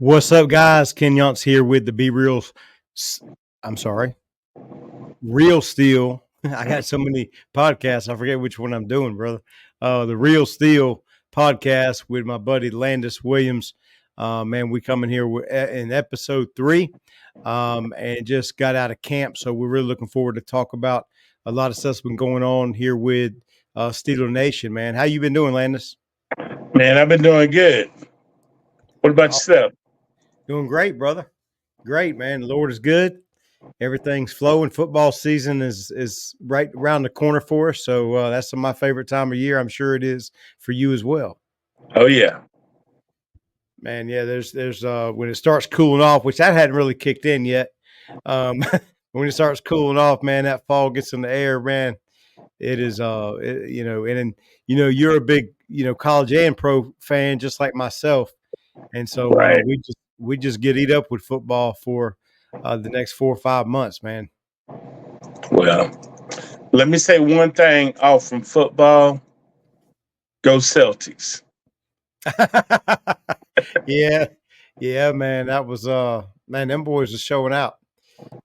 What's up, guys? Ken Yance here with the Be Real. I'm sorry, Real Steel. I got so many podcasts, I forget which one I'm doing, brother. The Real Steel podcast with my buddy Landis Williams. Man, we coming here in episode 3, and just got out of camp, so we're really looking forward to talk about a lot of stuff's been going on here with Steeler Nation. Man, how you been doing, Landis? Man, I've been doing good. What about yourself? Doing great, brother. Great, man. The Lord is good. Everything's flowing. Football season is right around the corner for us, so that's my favorite time of year. I'm sure it is for you as well. Oh yeah, Man. Yeah, there's when it starts cooling off, which that hadn't really kicked in yet. When it starts cooling off, man, that fall gets in the air, man. It is, and you're a big, college and pro fan, just like myself, and so right. we just get eat up with football for the next 4 or 5 months, man. Well, let me say one thing off from football. Go Celtics. yeah, man. That was man, them boys are showing out.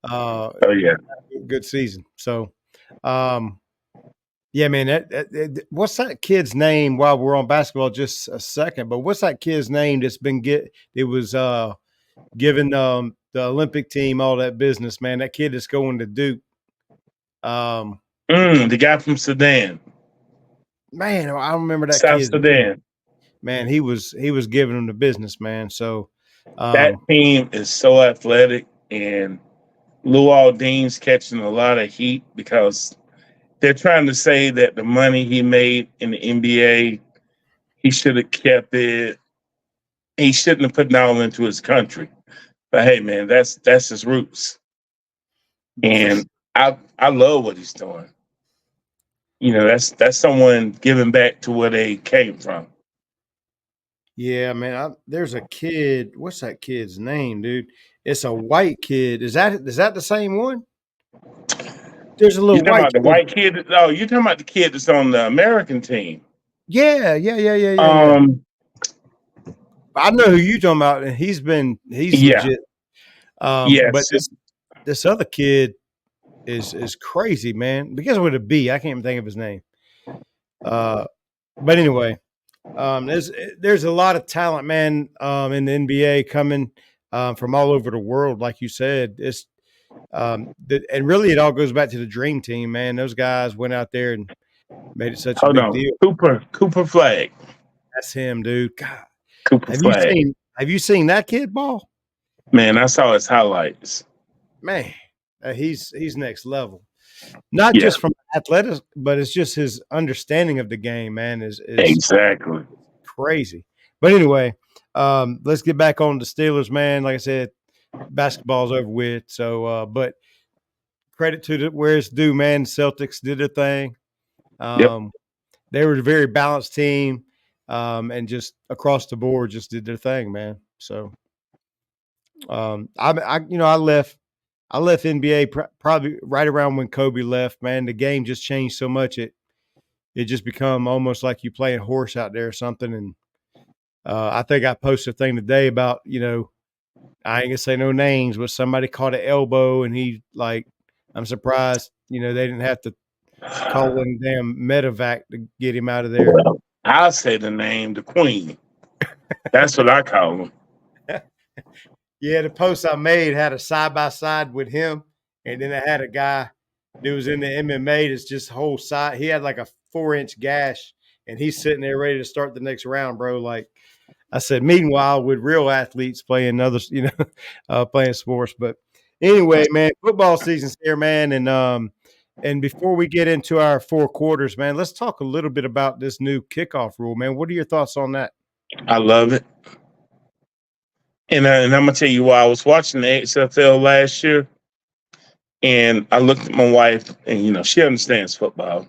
Oh yeah. Good season. So yeah, man. What's that kid's name while we're on basketball just a second, but what's that kid's name that's been giving the Olympic team all that business, man? That kid that's going to Duke. The guy from Sudan. Man, I remember that South kid. Sudan. Man, he was giving them the business, man. So that team is so athletic, and Lou Aldine's catching a lot of heat because they're trying to say that the money he made in the NBA, he should have kept it. He shouldn't have put it all into his country. But hey, man, that's his roots, and I love what he's doing. That's someone giving back to where they came from. Yeah, man. There's a kid. What's that kid's name, dude? It's a white kid. Is that the same one? There's a little You talking white about the kid. white kid? Oh, you're talking about the kid that's on the American team. Yeah. I know who you're talking about, and he's Yeah. legit. Yes. But this other kid is crazy, man. Because with a B, I can't even think of his name. But anyway, there's a lot of talent, man, in the NBA coming from all over the world, like you said. It's and really it all goes back to the dream team, man. Those guys went out there and made it such a big deal. Cooper Flag. That's him, dude. God. Cooper Flag. Have you seen that kid ball? Man, I saw his highlights. Man, he's next level. Not just from athletics, but it's just his understanding of the game, man, is exactly crazy. But anyway, let's get back on the Steelers, man. Like I said, basketball's over with. So, but credit to where it's due, man. Celtics did their thing. They were a very balanced team, and just across the board, just did their thing, man. So, I left NBA probably right around when Kobe left. Man, the game just changed so much it just become almost like you playing horse out there or something. And I think I posted a thing today about I ain't gonna say no names, but somebody caught an elbow, and he I'm surprised they didn't have to call one damn medevac to get him out of there. Well, I'll say the name, the Queen. That's what I call him. Yeah, the post I made had a side-by-side with him, and then I had a guy that was in the MMA that's just whole side. He had like a 4-inch gash, and he's sitting there ready to start the next round, bro. Like I said, meanwhile, with real athletes playing others, playing sports. But anyway, man, football season's here, man. And before we get into our 4 quarters, man, let's talk a little bit about this new kickoff rule, man. What are your thoughts on that? I love it. And I'm going to tell you why. I was watching the XFL last year, and I looked at my wife, and, she understands football.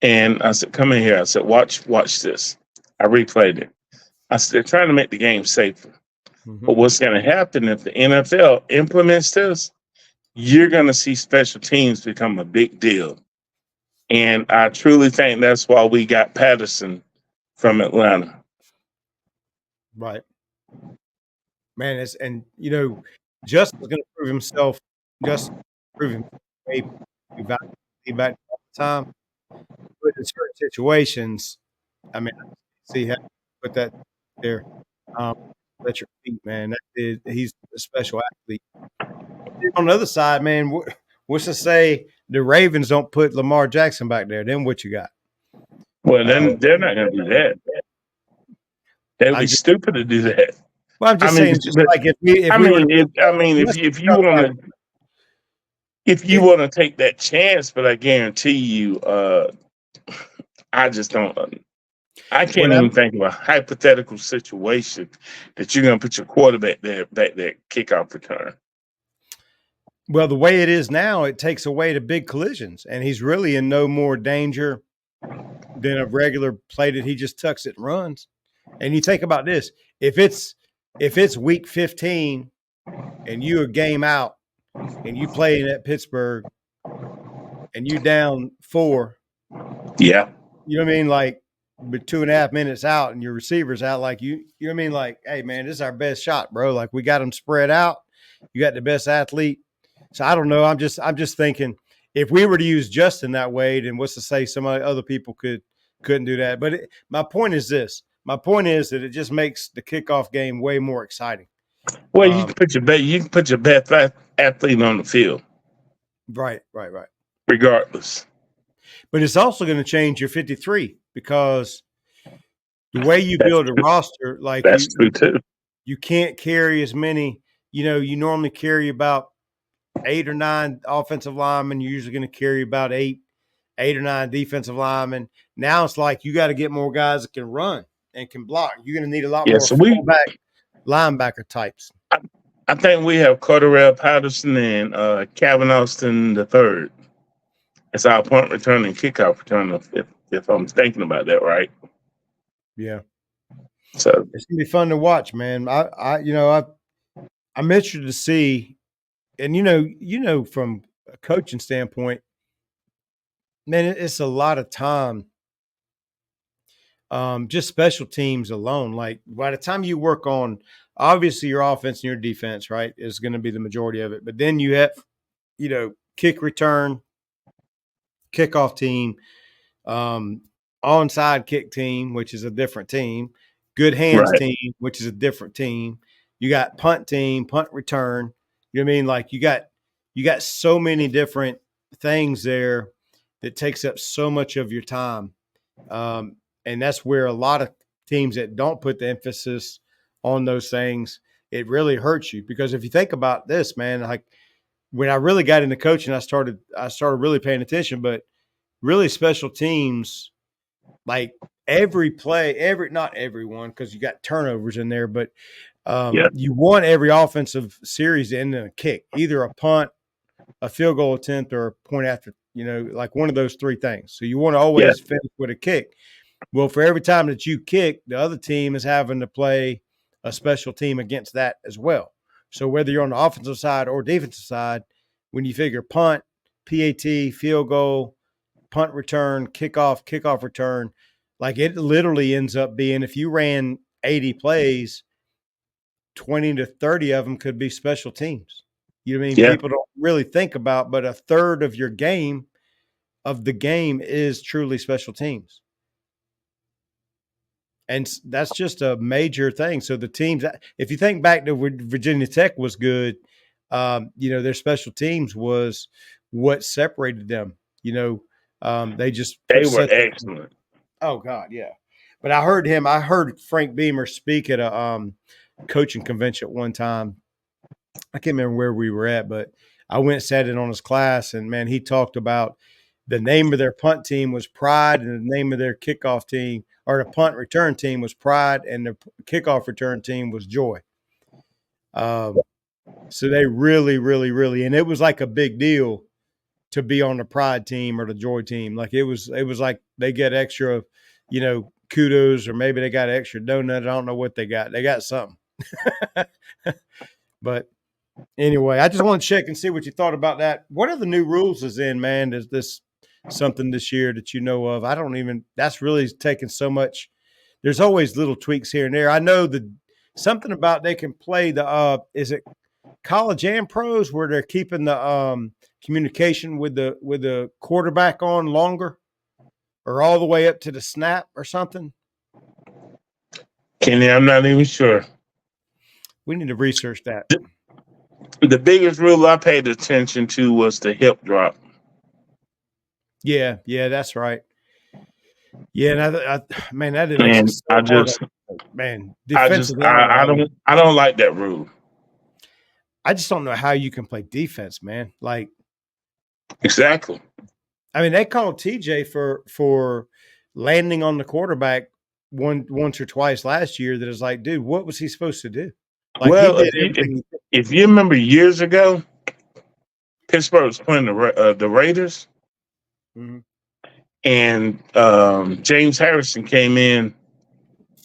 And I said, come in here. I said, watch this. I replayed it. I said, they're trying to make the game safer. Mm-hmm. But what's going to happen if the NFL implements this, you're going to see special teams become a big deal. And I truly think that's why we got Patterson from Atlanta. Right. Man, Justin's going to prove himself. Justin prove himself way back all the time. But in certain situations, I mean, I see how you put that there. Um, at your feet, man. He's a special athlete. On the other side, man, what's to say the Ravens don't put Lamar Jackson back there? Then what you got? Well, then they're not going to do that. That would be I'm just, stupid to do that. well, I'm I just mean, saying, just but like if we were to if you it, want to take that chance, but I guarantee you, I just don't. I what can't I'm even think of a hypothetical situation that you're going to put your quarterback there, back there, kickoff return. well, the way it is now, it takes away the big collisions, and he's really in no more danger than a regular play that he just tucks it and runs. And you think about this: if it's week 15 and you a game out and you playing at Pittsburgh and you down 4, Yeah, you know what I mean? Like with 2.5 minutes out and your receivers out, like you know what I mean? Like, hey man, this is our best shot, bro. Like we got them spread out. You got the best athlete. So I don't know. I'm just thinking if we were to use Justin that way, then what's to say some other people couldn't do that? But my point is this. My point is that it just makes the kickoff game way more exciting. well, you can put your best athlete on the field, Right. regardless. But it's also going to change your 53 because the way you That's build a roster, like that's true too. you can't carry as many. You normally carry about 8 or 9 offensive linemen. You're usually going to carry about eight or nine defensive linemen. Now it's like you got to get more guys that can run and can block. You're going to need a lot Yeah, more so we, fullback linebacker types. I, I think we have Cordell Patterson and Calvin Austin the third. It's our punt return and kickoff return, if I'm thinking about that right. Yeah, So it's gonna be fun to watch, man. I'm interested to see, and from a coaching standpoint, man, it's a lot of time. Just special teams alone. Like by the time you work on, obviously your offense and your defense, right, is going to be the majority of it. But then you have, kick return, kickoff team, um, onside kick team, which is a different team, good hands right, team, which is a different team. You got punt team, punt return. You know what I mean? Like you got so many different things there that takes up so much of your time. And that's where a lot of teams that don't put the emphasis on those things, it really hurts you. Because if you think about this, man, like when I really got into coaching, I started really paying attention, but really special teams, like every play, not everyone, because you got turnovers in there, but yeah, you want every offensive series to end in a kick, either a punt, a field goal attempt, or a point after, like one of those three things. So you want to yeah, always finish with a kick. Well, for every time that you kick, the other team is having to play a special team against that as well. So whether you're on the offensive side or defensive side, when you figure punt, PAT, field goal, punt return, kickoff return, like it literally ends up being if you ran 80 plays, 20 to 30 of them could be special teams. You know what I mean? yeah, People don't really think about, but a third of the game is truly special teams. And that's just a major thing. So the teams, if you think back to when Virginia Tech was good, their special teams was what separated them. They just they put were such. excellent. Oh God, yeah. But I heard Frank Beamer speak at a coaching convention at one time. I can't remember where we were at, but I went and sat in on his class, and man, he talked about the name of their punt team was Pride, and the name of their kickoff team or the punt return team was Pride, and the kickoff return team was Joy. So they really, really, really, and it was like a big deal to be on the Pride team or the Joy team. Like it was like they get extra, kudos, or maybe they got an extra donut. I don't know what they got. They got something. But anyway, I just want to check and see what you thought about that. What are the new rules is in, man? Is this something this year that you know of? That's really taken so much. There's always little tweaks here and there. I know something about they can play the is it college and pros where they're keeping the communication with the quarterback on longer or all the way up to the snap or something. Kenny, I'm not even sure. We need to research that. The biggest rule I paid attention to was the hip drop. Yeah, that's right. Yeah, and man, that makes it And so hard. Man, defensive line wise, I don't like that rule. I just don't know how you can play defense, man. Like, Exactly. I mean, they called TJ for landing on the quarterback once or twice last year. That is like, dude, what was he supposed to do? Like, he Well, did everything. if you remember years ago, Pittsburgh was playing the Raiders, Mm-hmm. and James Harrison came in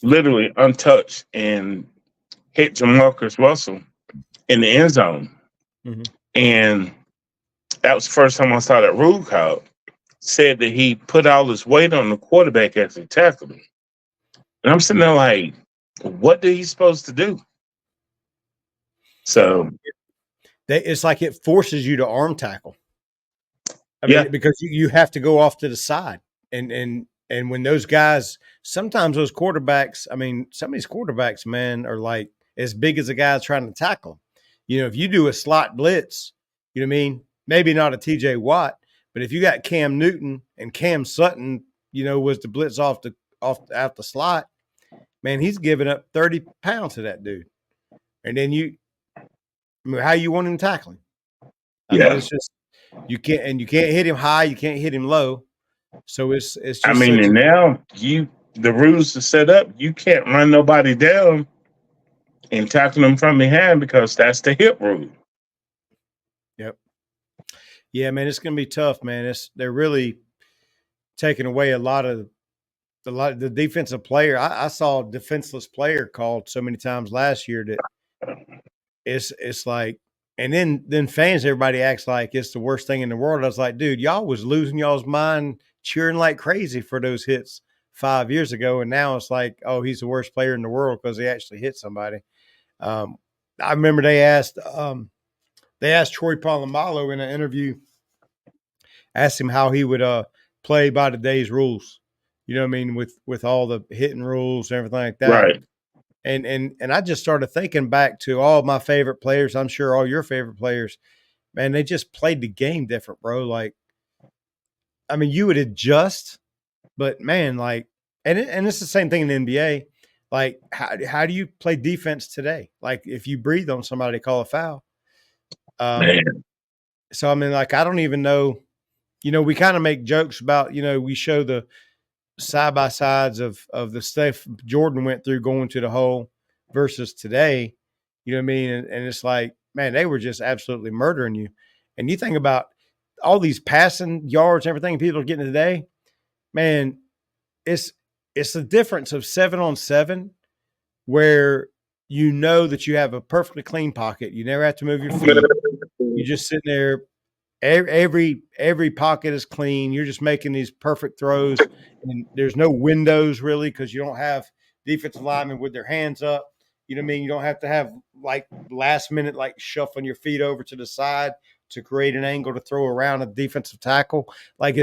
literally untouched and hit Jamarcus Russell in the end zone. Mm-hmm. And that was the first time I saw that rule called. Said that he put all his weight on the quarterback as he tackled him. And I'm sitting there like, what did he supposed to do? So it's like it forces you to arm tackle. I mean, because you have to go off to the side, and when those guys, sometimes those quarterbacks, I mean, some of these quarterbacks, man, are like as big as a guy trying to tackle. You know, if you do a slot blitz, you know what I mean? Maybe not a TJ Watt, but if you got Cam Newton and Cam Sutton, you know, was the blitz out the slot, man, he's giving up 30 pounds to that dude. And then I mean, how you want him tackling? I mean, it's just you can't hit him high, you can't hit him low. So it's just. I mean, and now the rules are set up. You can't run nobody down and tackle them from behind because that's the hip rule. Yep. Yeah, man, it's gonna be tough, man. They're really taking away a lot of the defensive player. I saw a defenseless player called so many times last year that it's like, and then fans, everybody acts like it's the worst thing in the world. I was like, dude, y'all was losing y'all's mind cheering like crazy for those hits 5 years ago, and now it's like, oh, he's the worst player in the world because he actually hit somebody. I remember they asked Troy Polamalu in an interview, asked him how he would play by today's rules. You know what I mean, with all the hitting rules and everything like that. Right. And I just started thinking back to all my favorite players. I'm sure all your favorite players, man, they just played the game different, bro. Like, I mean, you would adjust, but man, like, and it's the same thing in the NBA. Like, how do you play defense today? Like, if you breathe on somebody, call a foul. Man. So I mean, like, I don't even know. You know, we kind of make jokes about, you know, we show the side by sides of the stuff Jordan went through going to the hole versus today. You know what I mean? And it's like, man, they were just absolutely murdering you. And you think about all these passing yards and everything people are getting today, man, it's the difference of 7-on-7 where you know that you have a perfectly clean pocket. You never have to move your feet. You're just sitting there. Every pocket is clean. You're just making these perfect throws, and there's no windows really because you don't have defensive linemen with their hands up. You know what I mean? You don't have to have like last minute like shuffling your feet over to the side to create an angle to throw around a defensive tackle. Like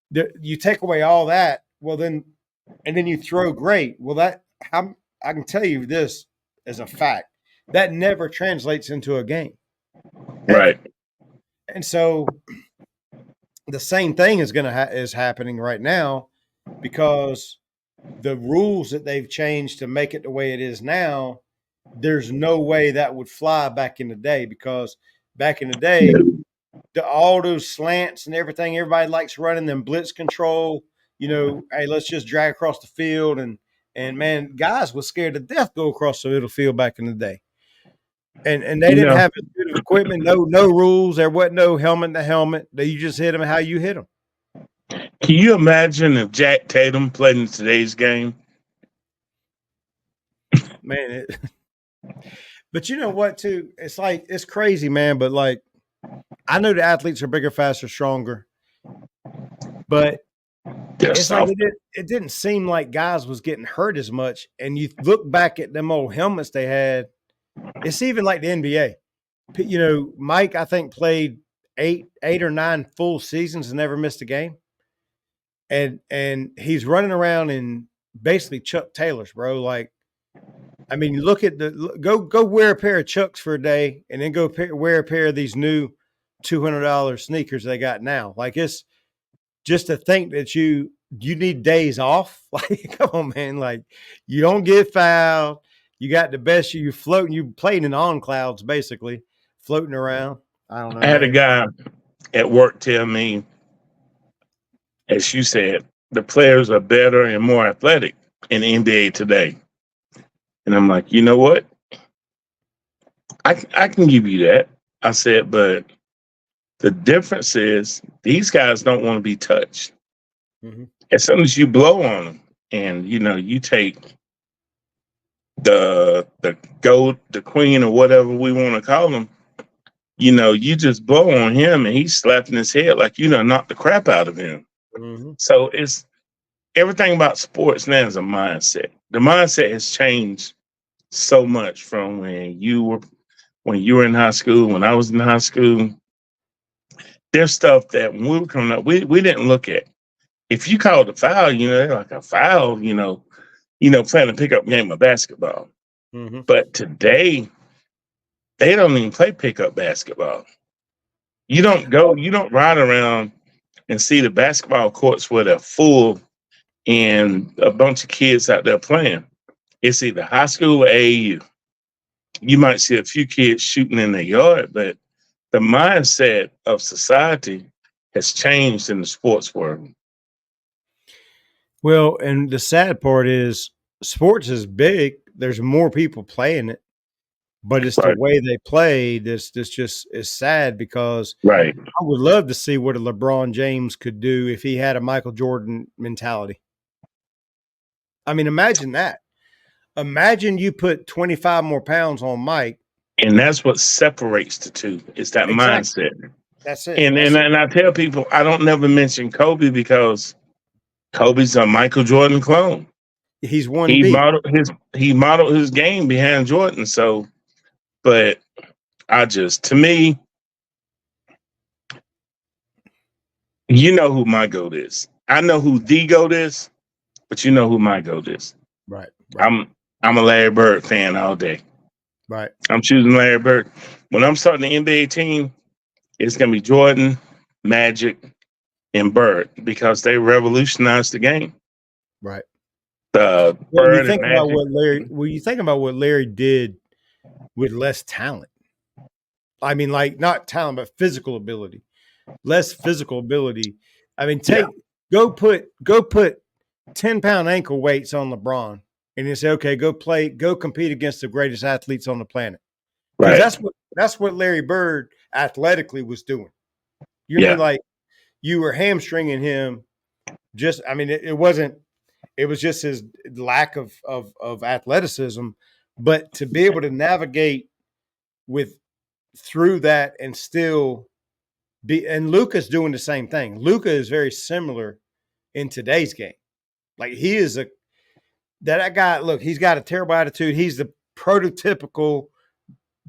you take away all that, well then, and then you throw great. Well, I can tell you this as a fact that never translates into a game. Right. And so the same thing is happening right now because the rules that they've changed to make it the way it is now, there's no way that would fly back in the day because back in the day, all those slants and everything, everybody likes running them blitz control, you know, hey, let's just drag across the field. And man, guys was scared to death go across the middle field back in the day. And they didn't have as good of equipment, no rules. There wasn't no helmet to helmet. You just hit them how you hit them. Can you imagine if Jack Tatum played in today's game? Man, but you know what, too? It's like, it's crazy, man. But like, I know the athletes are bigger, faster, stronger. But They're It's like soft. it didn't seem like guys was getting hurt as much. And you look back at them old helmets they had. It's even like the NBA. You know, Mike, I think, played eight or nine full seasons and never missed a game. And he's running around in basically Chuck Taylors, bro. Like, I mean, look at go wear a pair of Chucks for a day, and then go wear a pair of these new $200 sneakers they got now. Like, it's just to think that you need days off. Like, come on, man. Like, you don't get fouled. You got the best. You floating. You playing in on clouds, basically floating around. I don't know, I had a man. guy at work tell me, as you said, the players are better and more athletic in the NBA today. And I'm like, you know what? I can give you that. I said, but the difference is these guys don't want to be touched. Mm-hmm. As soon as you blow on them, and you take the gold, the queen, or whatever we want to call them, you just blow on him, and he's slapping his head like knocked the crap out of him. Mm-hmm. So it's everything about sports now is a mindset. The mindset has changed so much from when you were in high school, when I was in high school. There's stuff that when we were coming up, we didn't look at. If you called a foul, they're like a foul, playing a pickup game of basketball. Mm-hmm. But today, they don't even play pickup basketball. You don't ride around and see the basketball courts where they're full and a bunch of kids out there playing. It's either high school or AAU. You might see a few kids shooting in their yard, but the mindset of society has changed in the sports world. Well, and the sad part is sports is big. There's more people playing it, but it's the Right. way they play this just is sad because Right. I would love to see what a LeBron James could do if he had a Michael Jordan mentality. I mean, imagine that. Imagine you put 25 more pounds on Mike. And that's what separates the two. It's that Exactly. mindset. That's it. And That's and, it. and I tell people I don't never mention Kobe because Kobe's a Michael Jordan clone. He's one He B. modeled his game behind Jordan. So, but to me, you know who my goat is. I know who the goat is, but you know who my goat is. Right. Right. I'm a Larry Bird fan all day. Right. I'm choosing Larry Bird. When I'm starting the NBA team, it's gonna be Jordan, Magic, and Bird because they revolutionized the game. Right. The Well, Bird and Magic. you think about what Larry did with less talent. I mean, like not talent, but physical ability. Less physical ability. I mean, go put 10-pound ankle weights on LeBron and you say, okay, go compete against the greatest athletes on the planet. Because Right. that's what Larry Bird athletically was doing. You know what I Yeah. mean? Like you were hamstringing him. It wasn't. It was just his lack of athleticism. But to be able to navigate through that and still and Luka's doing the same thing. Luka is very similar in today's game. Like he is that guy. Look, he's got a terrible attitude. He's the prototypical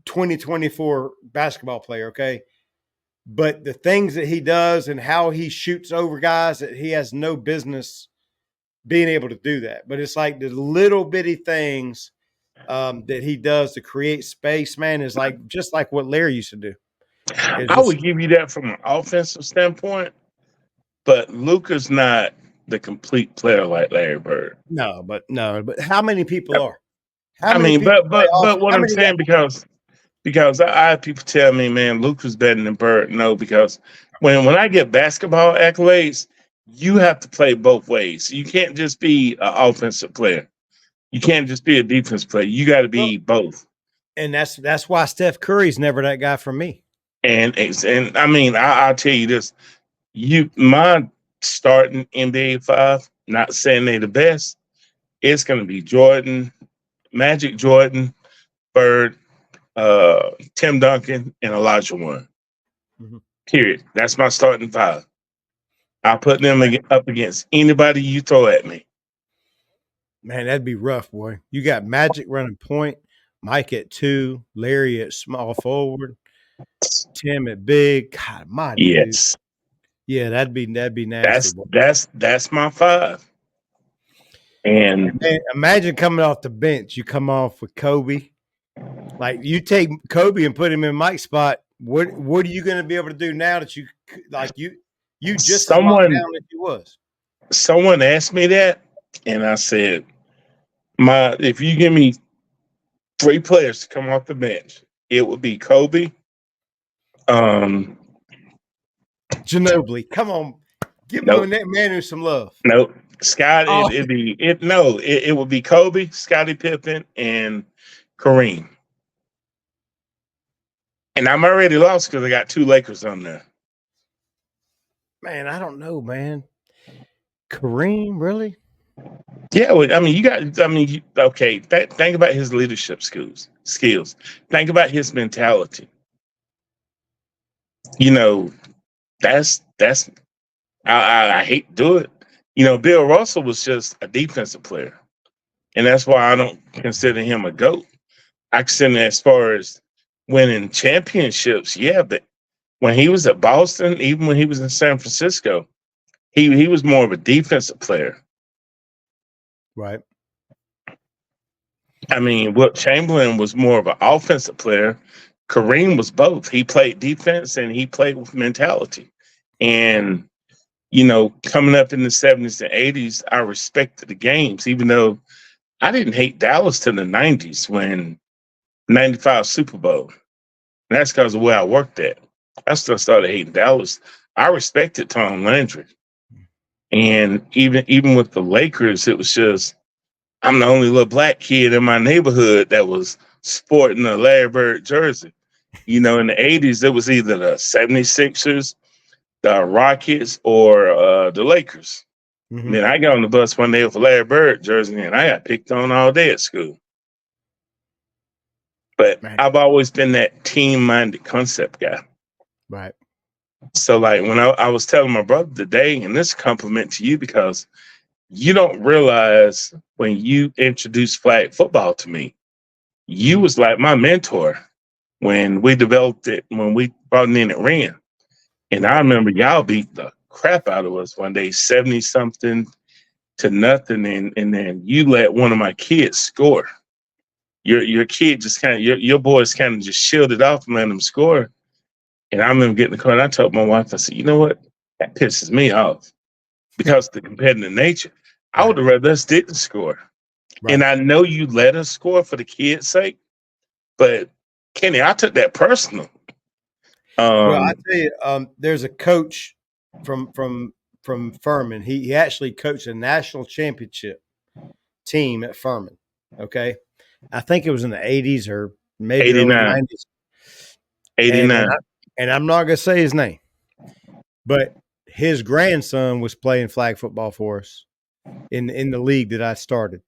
2024 basketball player. Okay. But the things that he does and how he shoots over guys that he has no business being able to do that. But it's like the little bitty things that he does to create space, man, is like just like what Larry used to do. It's I just would give you that from an offensive standpoint, but Luka's not the complete player like Larry Bird. no, but how many people are? How I many mean, people play off? but what How I'm many guys? saying because I have people tell me, man, Luka's better than Bird. No, because when I get basketball accolades, you have to play both ways. You can't just be an offensive player. You can't just be a defense player. You got to Well, be both. and that's why Steph Curry's never that guy for me. And I mean, I'll tell you this: my starting NBA five. Not saying they're the best. It's going to be Jordan, Magic, Jordan, Bird, Tim Duncan, and Elijah Warren. Mhm. Period. That's my starting five. I put them up against anybody you throw at me. Man, that'd be rough, boy. You got Magic running point, Mike at 2, Larry at small forward, Tim at big. God, my dude. Yes, Yeah, that'd be nasty, boy. that's my 5. And Man, imagine coming off the bench. You come off with Kobe. Like you take Kobe and put him in Mike's spot. What are you going to be able to do now that you just as locked someone down as you was? someone asked me that, and I said, if you give me 3 players to come off the bench, it would be Kobe. Ginobili, come on, give Nope. that man some love. Nope. Scott, Oh. it would be Kobe, Scottie Pippen, and Kareem. And I'm already lost because I got 2 Lakers on there. Man, I don't know, man. Kareem, really? Yeah, well, I mean, okay. Think about his leadership skills. Think about his mentality. You know, that's I hate to do it. You know, Bill Russell was just a defensive player, and that's why I don't consider him a GOAT. I consider as far as winning championships, yeah, but when he was at Boston, even when he was in San Francisco, he was more of a defensive player. Right. I mean, Wilt Chamberlain was more of an offensive player. Kareem was both. He played defense and he played with mentality. And, you know, coming up in the 70s and 80s, I respected the games, even though I didn't hate Dallas till the 90s when 95 Super Bowl. And that's because of where I worked at. I still started hating Dallas. I respected Tom Landry. And even with the Lakers, it was just, I'm the only little black kid in my neighborhood that was sporting a Larry Bird jersey. You know, in the 80s, it was either the 76ers, the Rockets, or the Lakers. Mm-hmm. And then I got on the bus one day with a Larry Bird jersey, and I got picked on all day at school. But Man. I've always been that team-minded concept guy. Right. So, like, when I was telling my brother today, and this compliment to you because you don't realize when you introduced flag football to me, you was like my mentor when we developed it, when we brought it in at Ren. And I remember y'all beat the crap out of us one day, 70-something to nothing. And then you let one of my kids score. Your kid just kind of, your boys kind of just shielded off and let them score. And I remember getting in the car and I told my wife, I said, you know what? That pisses me off because of the competitive nature. I would have rather us didn't score. Right. And I know you let us score for the kids' sake, but Kenny, I took that personal. Well, I tell you, there's a coach from Furman. He actually coached a national championship team at Furman. Okay, I think it was in the 80s or maybe 89. early 90s. 89. And I'm not gonna say his name, but his grandson was playing flag football for us in the league that I started.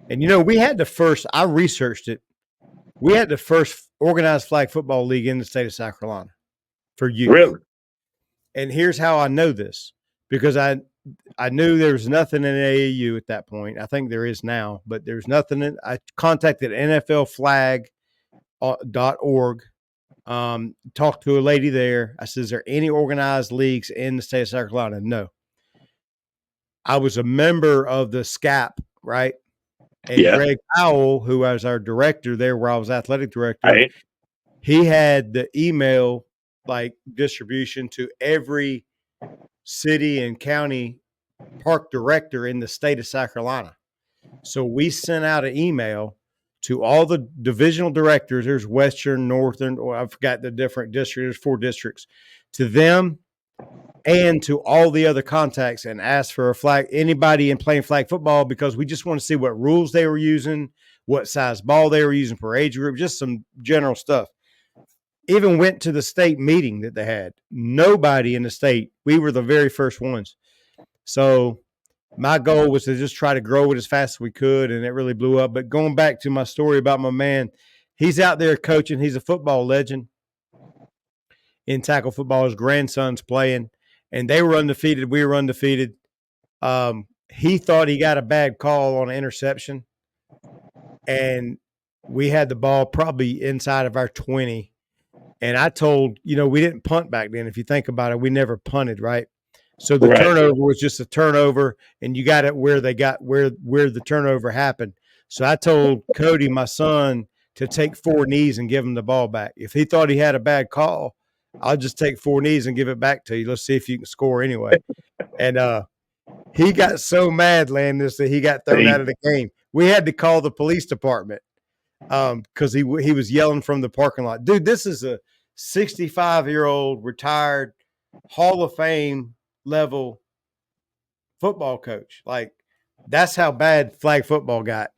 And you know, we had the first. I researched it. We had the first organized flag football league in the state of South Carolina for youth. Really? And here's how I know this, because I knew there was nothing in AAU at that point. I think there is now, but there's nothing. I contacted NFLflag.org, talked to a lady there. I said, is there any organized leagues in the state of South Carolina? No. I was a member of the SCAP, right? And Greg Powell, who was our director there where I was athletic director, he had the email like distribution to every city and county park director in the state of South Carolina. So we sent out an email to all the divisional directors. There's Western, Northern, or I forgot the different districts. There's 4 districts, to them and to all the other contacts, and asked for a flag, anybody in playing flag football, because we just want to see what rules they were using, what size ball they were using per age group, just some general stuff. Even went to the state meeting that they had. Nobody in the state. We were the very first ones. So my goal was to just try to grow it as fast as we could, and it really blew up. But going back to my story about my man, he's out there coaching. He's a football legend in tackle football. His grandson's playing. and they were undefeated. We were undefeated. He thought he got a bad call on an interception, and we had the ball probably inside of our 20. And I told, we didn't punt back then. If you think about it, we never punted, right? So the Right. turnover was just a turnover, and you got it where the turnover happened. So I told Cody, my son, to take 4 knees and give him the ball back. If he thought he had a bad call, I'll just take 4 knees and give it back to you. Let's see if you can score anyway. And he got so mad, Landis, that he got thrown out of the game. We had to call the police department because he was yelling from the parking lot. Dude, this is a 65-year-old retired Hall of Fame level football coach. Like, that's how bad flag football got.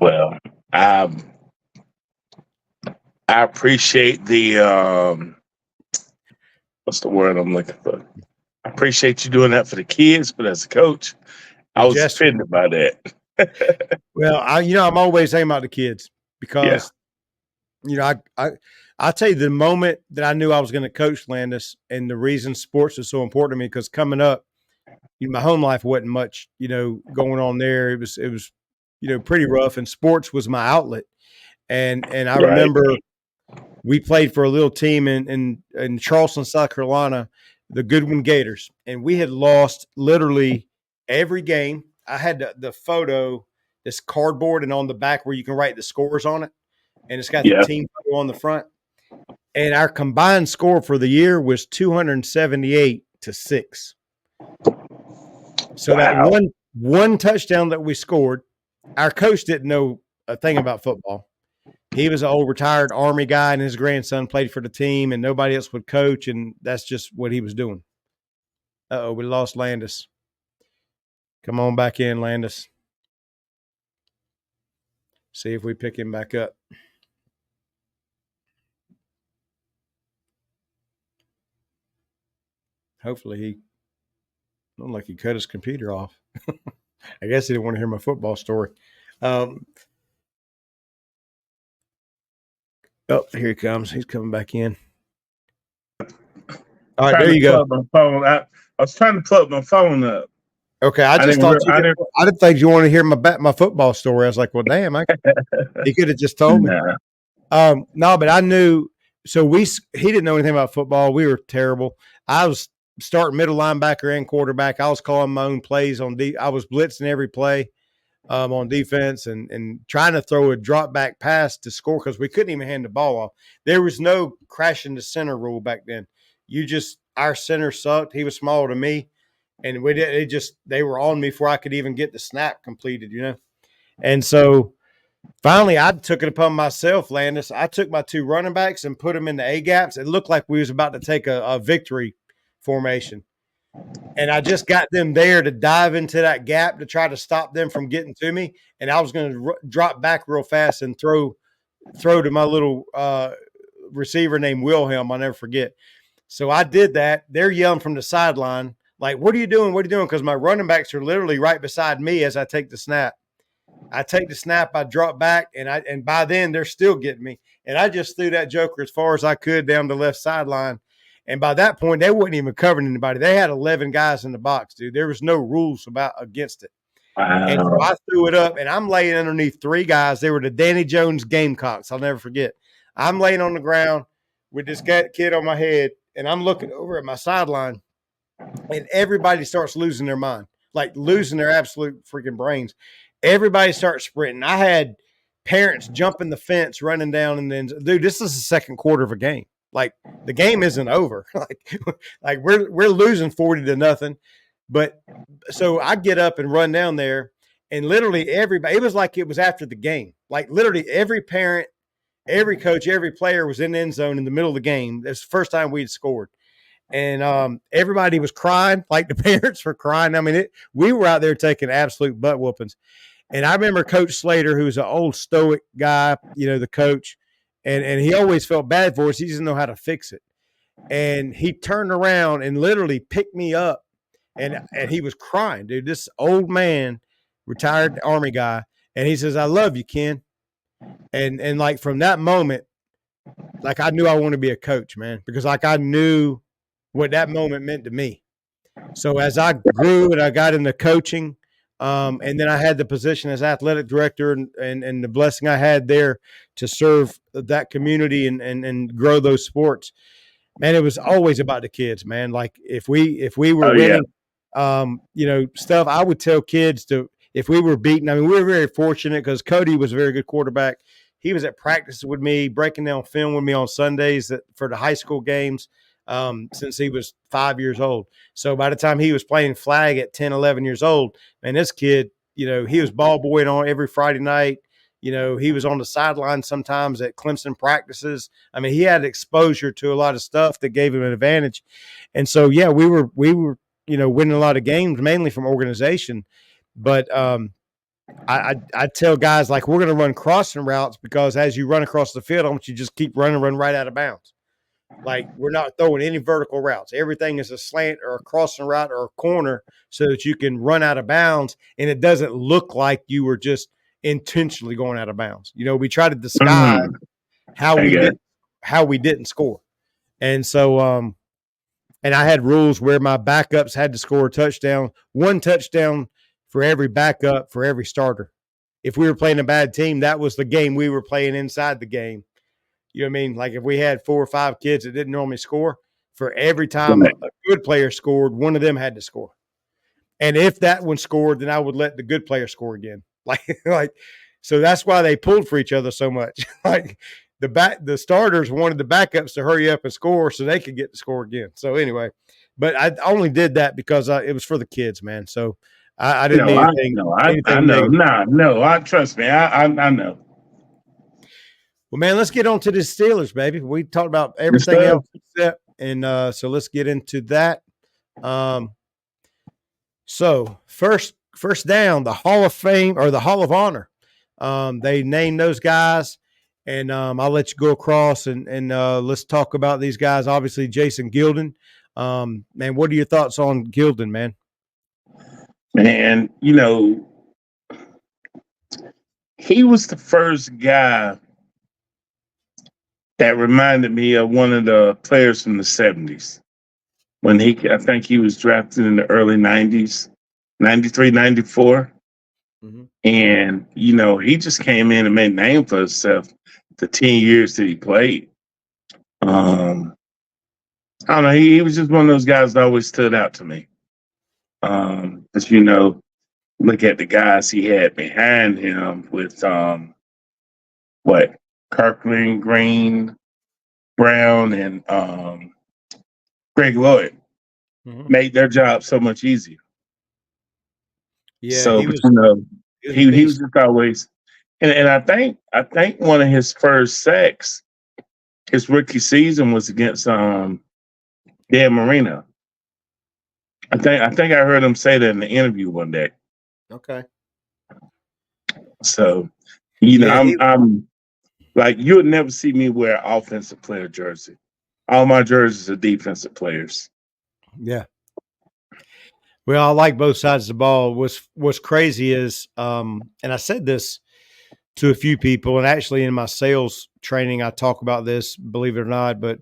Well, I appreciate the what's the word I'm looking for? I appreciate you doing that for the kids, but as a coach, I was offended by that. Well, I'm always thinking about the kids because, I'll tell you the moment that I knew I was going to coach, Landis, and the reason sports is so important to me, because coming up, my home life wasn't much, going on there. It was, pretty rough, and sports was my outlet. And I remember we played for a little team in Charleston, South Carolina, the Goodwin Gators, and we had lost literally every game. I had the photo, this cardboard, and on the back where you can write the scores on it, and it's got the team photo on the front. And our combined score for the year was 278-6. So that one touchdown that we scored, our coach didn't know a thing about football. He was an old retired Army guy, and his grandson played for the team, and nobody else would coach, and that's just what he was doing. Uh-oh, we lost Landis. Come on back in, Landis. See if we pick him back up. Hopefully he looked like he cut his computer off. I guess he didn't want to hear my football story. Oh, here he comes. He's coming back in. All right, there you go. I was trying to plug my phone up. Okay, I didn't think you wanted to hear my football story. I was like, well, damn, he could have just told me. No, but I knew. So he didn't know anything about football. We were terrible. I was starting middle linebacker and quarterback. I was calling my own plays on I was blitzing every play on defense and trying to throw a drop back pass to score because we couldn't even hand the ball off. There was no crashing the center rule back then. Our center sucked. He was smaller than me. And they were on me before I could even get the snap completed, And so finally I took it upon myself, Landis. I took my 2 running backs and put them in the A gaps. It looked like we was about to take a victory formation. And I just got them there to dive into that gap to try to stop them from getting to me. And I was going to drop back real fast and throw to my little receiver named Wilhelm. I'll never forget. So I did that. They're yelling from the sideline, like, what are you doing? What are you doing? Because my running backs are literally right beside me as I take the snap. I take the snap, I drop back, and by then they're still getting me. And I just threw that joker as far as I could down the left sideline. And by that point, they wasn't even covering anybody. They had 11 guys in the box, dude. There was no rules against it. Wow. And so I threw it up, and I'm laying underneath 3 guys. They were the Danny Jones Gamecocks. I'll never forget. I'm laying on the ground with this kid on my head, and I'm looking over at my sideline. And everybody starts losing their mind, like losing their absolute freaking brains. Everybody starts sprinting. I had parents jumping the fence, running down, and then, dude, this is the second quarter of a game. Like, the game isn't over. like we're losing 40-0. But so I get up and run down there, and literally everybody, it was like it was after the game. Like, literally every parent, every coach, every player was in the end zone in the middle of the game. It's the first time we'd scored. And everybody was crying, like the parents were crying. I mean, we were out there taking absolute butt whoopings. And I remember Coach Slater, who's an old stoic guy, the coach, and he always felt bad for us. He didn't know how to fix it. And he turned around and literally picked me up, and he was crying, dude. This old man, retired Army guy, and he says, "I love you, Ken." And like from that moment, like I knew I wanted to be a coach, man, because like I knew what that moment meant to me. So as I grew and I got into coaching, and then I had the position as athletic director, and the blessing I had there to serve that community and grow those sports. Man, it was always about the kids, man. Like if we were Oh yeah. winning, stuff, I would tell kids to, if we were beaten. I mean, we were very fortunate because Cody was a very good quarterback. He was at practice with me, breaking down film with me on Sundays for the high school games, since he was 5 years old. So by the time he was playing flag at 10, 11 years old, man, this kid, he was ball boying on every Friday night. He was on the sideline sometimes at Clemson practices. I mean, he had exposure to a lot of stuff that gave him an advantage. And so, yeah, we were, winning a lot of games mainly from organization. But I tell guys, like, we're going to run crossing routes because as you run across the field, I want you to just keep running, run right out of bounds. Like, we're not throwing any vertical routes. Everything is a slant or a crossing route or a corner so that you can run out of bounds and it doesn't look like you were just intentionally going out of bounds. We try to disguise Mm-hmm. how I we get did it. how we didn't score. And so and I had rules where my backups had to score a touchdown, one touchdown for every backup for every starter. If we were playing a bad team, that was the game we were playing inside the game. You know what I mean? Like if we had 4 or 5 kids that didn't normally score, for every time Right. a good player scored, one of them had to score. And if that one scored, then I would let the good player score again. So that's why they pulled for each other so much. Like the starters wanted the backups to hurry up and score so they could get to score again. So anyway, but I only did that because it was for the kids, man. So I didn't No, mean I anything no, I anything know. negative. Nah, no, I trust me. I know. Well, man, let's get on to the Steelers, baby. We talked about Yes, everything sir. else except, and so let's get into that. Um, so first down, the Hall of Fame or the Hall of Honor. They named those guys, and I'll let you go across and let's talk about these guys. Obviously, Jason Gilden. Man, what are your thoughts on Gilden, man? And he was the first guy that reminded me of one of the players from the 70s when I think he was drafted in the early 90s, 93, 94. Mm-hmm. And, he just came in and made a name for himself the 10 years that he played. I don't know. He was just one of those guys that always stood out to me. But, look at the guys he had behind him with, what, Kirkland, Green, Brown, and Greg Lloyd Mm-hmm. made their job so much easier. Yeah, So, he but was he was a he was beast. just always, and I think one of his first sacks, his rookie season, was against Dan Marino. I think I heard him say that in the interview one day. Okay. So, Yeah, I'm like, you would never see me wear an offensive player jersey. All my jerseys are defensive players. yeah. Well, I like both sides of the ball. What's crazy is, and I said this to a few people, and actually in my sales training, I talk about this, believe it or not, but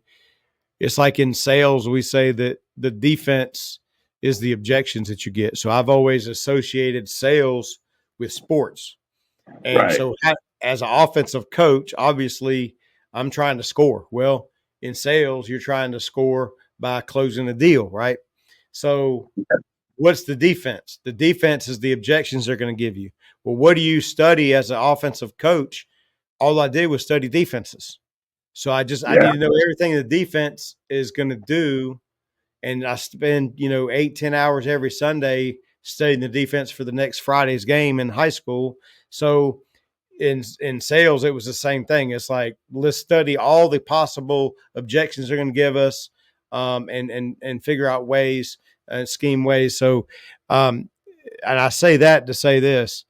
it's like in sales, we say that the defense is the objections that you get. So I've always associated sales with sports. And Right. so as an offensive coach, obviously I'm trying to score. Well, in sales, you're trying to score by closing a deal, right? So what's the defense? The defense is the objections they're going to give you. Well, what do you study as an offensive coach? All I did was study defenses. So I Yeah. need to know everything the defense is going to do. And I spend, 8-10 hours every Sunday studying the defense for the next Friday's game in high school. So in sales, it was the same thing. It's like, let's study all the possible objections they're going to give us, and figure out ways, scheme ways. So, and I say that to say this: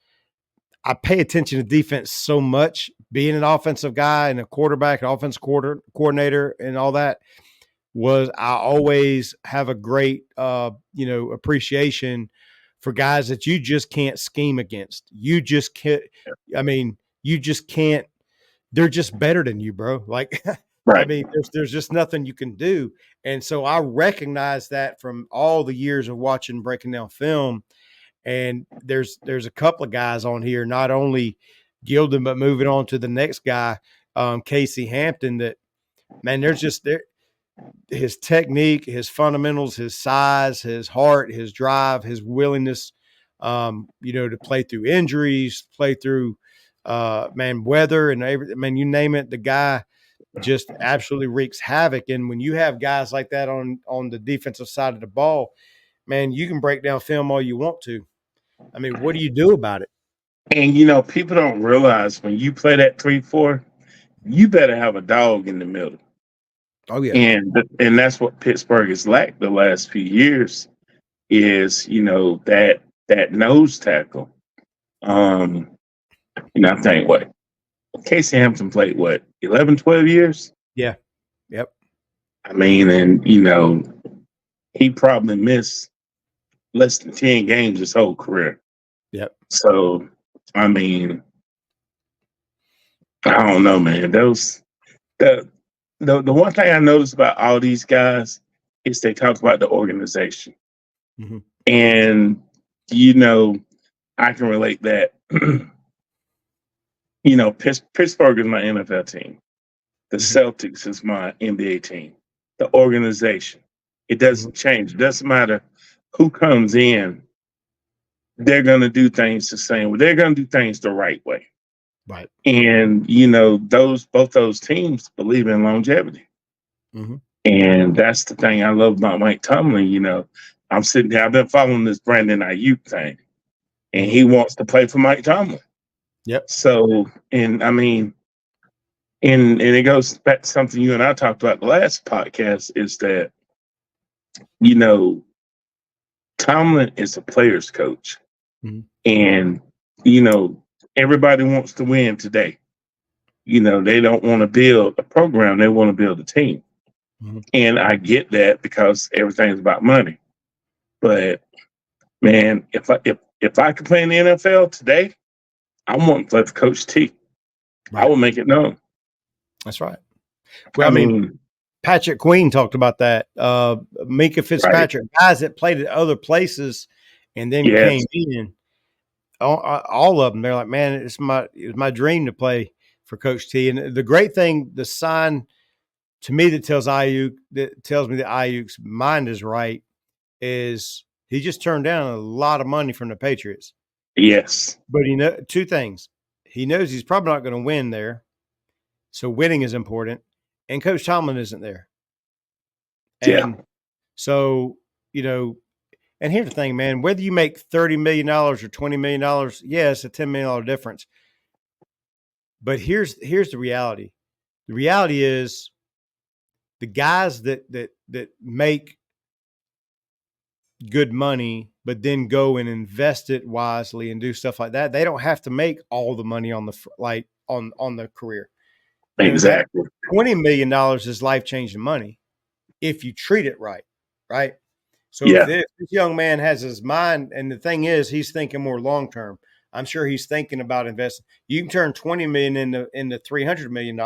I pay attention to defense so much, being an offensive guy and a quarterback, an offense coordinator, and all that. Was I always have a great, appreciation for guys that you just can't scheme against. You just can't. I mean, you just can't. They're just better than you, bro. Like I Right. mean, there's just nothing you can do. And so I recognize that from all the years of watching breaking down film. And there's a couple of guys on here, not only Gilden, but moving on to the next guy, Casey Hampton, that man, there's just there his technique, his fundamentals, his size, his heart, his drive, his willingness, to play through injuries, play through weather and everything. I mean, you name it, the guy just absolutely wreaks havoc. And when you have guys like that on the defensive side of the ball, man, you can break down film all you want to. I mean, what do you do about it? And people don't realize when you play that 3-4, you better have a dog in the middle. Oh yeah. And that's what Pittsburgh has lacked the last few years is, that nose tackle. I think what Casey Hampton played 11, 12 years? Yeah. Yep. I mean, and he probably missed less than 10 games his whole career. Yep. So, I mean, I don't know, man. The one thing I noticed about all these guys is they talk about the organization. Mm-hmm. And, I can relate that. Pittsburgh is my NFL team. The Celtics is my NBA team. The organization. It doesn't change. It doesn't matter who comes in. They're going to do things the same way. They're going to do things the right way. Right. And, both those teams believe in longevity. Mm-hmm. And that's the thing I love about Mike Tomlin. I'm sitting there, I've been following this Brandon Ayuk thing, and he wants to play for Mike Tomlin. Yep. So, and I mean, and it goes back to something you and I talked about the last podcast is that, Tomlin is a player's coach. Mm-hmm. And, everybody wants to win today. They don't want to build a program, they want to build a team. Mm-hmm. And I get that because everything's about money. But man, if I could play in the NFL today, I want to play for Coach T. Right. I will make it known. That's right. Well, I mean, Patrick Queen talked about that. Mika Fitzpatrick, right. Guys that played at other places and then came in. All of them, they're like, man, it was my dream to play for Coach T. And the great thing, the sign to me that tells me that Ayuk's mind is right, is he just turned down a lot of money from the Patriots. Yes. But two things. He knows he's probably not going to win there. So winning is important. And Coach Tomlin isn't there. And so, and here's the thing, man, whether you make $30 million or $20 million, yeah, it's a $10 million difference. But here's the reality. The reality is the guys that make good money, but then go and invest it wisely and do stuff like that, they don't have to make all the money on the career. Exactly. $20 million is life-changing money if you treat it right, right? So if this young man has his mind, and the thing is, he's thinking more long-term. I'm sure he's thinking about investing. You can turn $20 million into $300 million,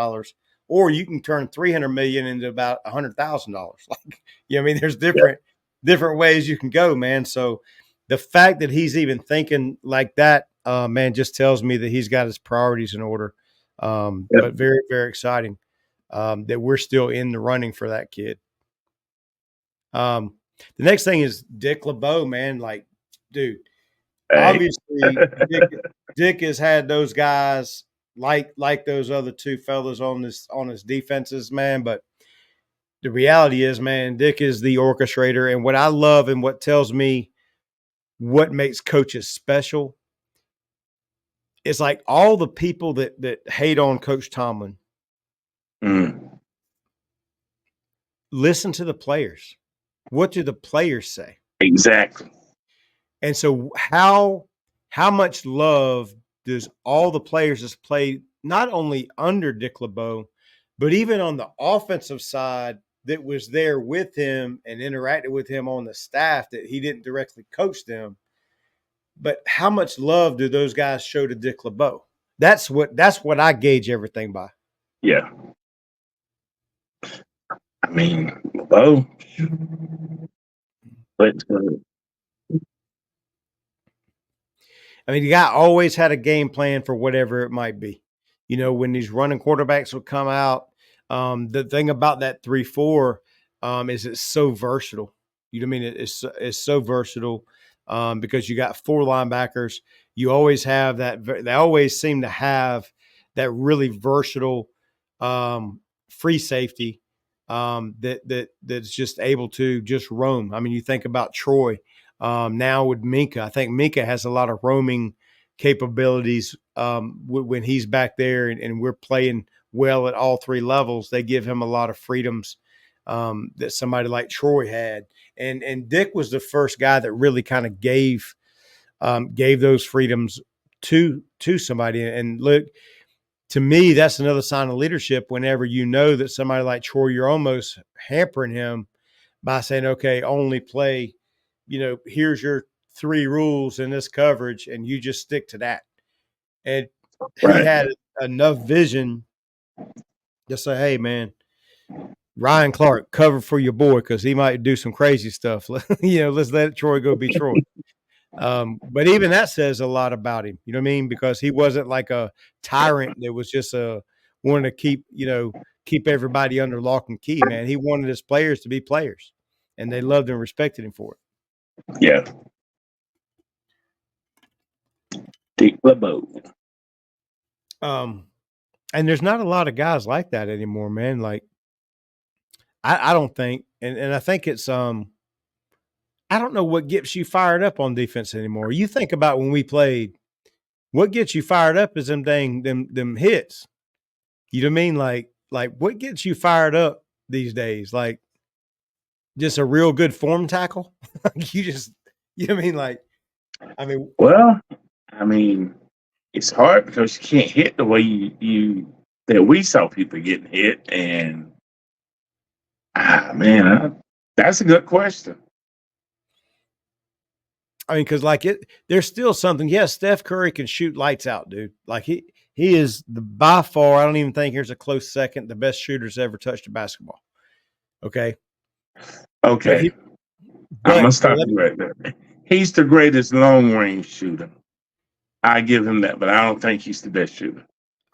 or you can turn $300 million into about $100,000. Like, I mean, there's different ways you can go, man. So the fact that he's even thinking like that, man, just tells me that he's got his priorities in order. But very, very exciting that we're still in the running for that kid. The next thing is Dick LeBeau, man. Like, dude, obviously Dick has had those guys like those other two fellas on his defenses, man. But the reality is, man, Dick is the orchestrator. And what I love and what tells me what makes coaches special is like all the people that hate on Coach Tomlin. Listen to the players. What do the players say? Exactly. And so how much love does all the players that's played not only under Dick LeBeau, but even on the offensive side that was there with him and interacted with him on the staff that he didn't directly coach them, but how much love do those guys show to Dick LeBeau? That's what I gauge everything by. Yeah. I mean, LeBeau. But I mean, the guy always had a game plan for whatever it might be. You know, when these running quarterbacks would come out, the thing about that 3-4 is it's so versatile. You know what I mean? It's so versatile because you got four linebackers. You always have that. They always seem to have that really versatile free safety that's just able to just roam. I mean, you think about Troy now with Minka. I think Minka has a lot of roaming capabilities when he's back there and we're playing well at all three levels. They give him a lot of freedoms that somebody like Troy had. And Dick was the first guy that really kind of gave those freedoms to somebody. And look, to me, that's another sign of leadership. Whenever you know that somebody like Troy, you're almost hampering him by saying, okay, only play, here's your three rules in this coverage, and you just stick to that. And he right. had enough vision to say, hey, man, Ryan Clark, cover for your boy because he might do some crazy stuff. Let's let Troy go be Troy. But even that says a lot about him. You know what I mean? Because he wasn't like a tyrant that was just wanted to keep everybody under lock and key, man. He wanted his players to be players, and they loved and respected him for it. Yeah. Dick LeBeau. And there's not a lot of guys like that anymore, man. Like I don't think, and I think it's I don't know what gets you fired up on defense anymore. You think about when we played, what gets you fired up is them hits. You know what I mean? Like what gets you fired up these days? Like just a real good form tackle. You know what I mean? Like I mean, Well, I mean, it's hard because you can't hit the way you that we saw people getting hit, and man, that's a good question. because like there's still something. Yes, Steph Curry can shoot lights out, dude. Like he is by far. I don't even think here's a close second. The best shooters ever touched a basketball. Okay, but Okay, he, I'm gonna but stop let you me. right there. He's the greatest long range shooter. I give him that, but I don't think he's the best shooter.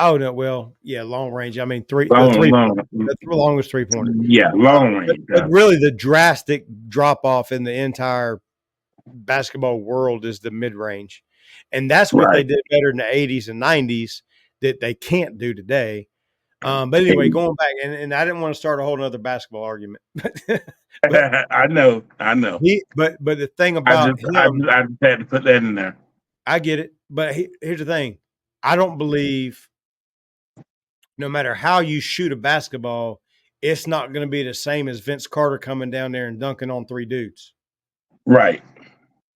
Oh no, well, yeah, long range. I mean, Long, long, the longest 3-pointer. yeah, long range. But really, the drastic drop off in the entire basketball world is the mid range, and that's what they Right. did better in the '80s and '90s that they can't do today. But anyway, going back, and I didn't want to start a whole other basketball argument, but I know, I know. but the thing I about just, I him, just, I just had to put that in there. I get it. But here's the thing: I don't believe no matter how you shoot a basketball, it's not going to be the same as Vince Carter coming down there and dunking on three dudes. Right.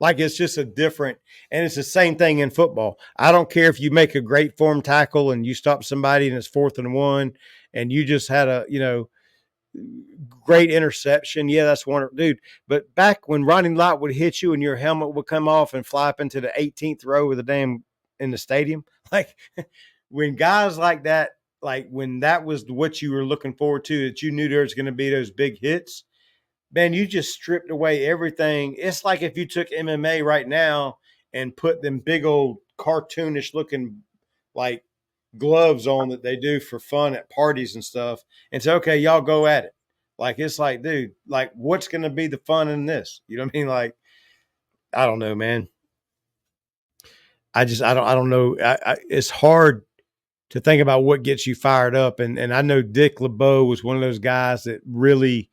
Like it's just a different, and it's the same thing in football. I don't care if you make a great form tackle and you stop somebody and it's 4th and 1, and you just had a great interception. Yeah, that's wonderful, dude. But back when running light would hit you and your helmet would come off and fly up into the 18th row of the damn in the stadium, like when guys like that, like when that was what you were looking forward to, that you knew there was going to be those big hits, man, you just stripped away everything. It's like if you took MMA right now and put them big old cartoonish looking like gloves on that they do for fun at parties and stuff and say, okay, y'all go at it. Like, it's like, dude, like what's going to be the fun in this? You know what I mean? Like, I don't know, man. I don't know. It's hard to think about what gets you fired up. And I know Dick LeBeau was one of those guys that really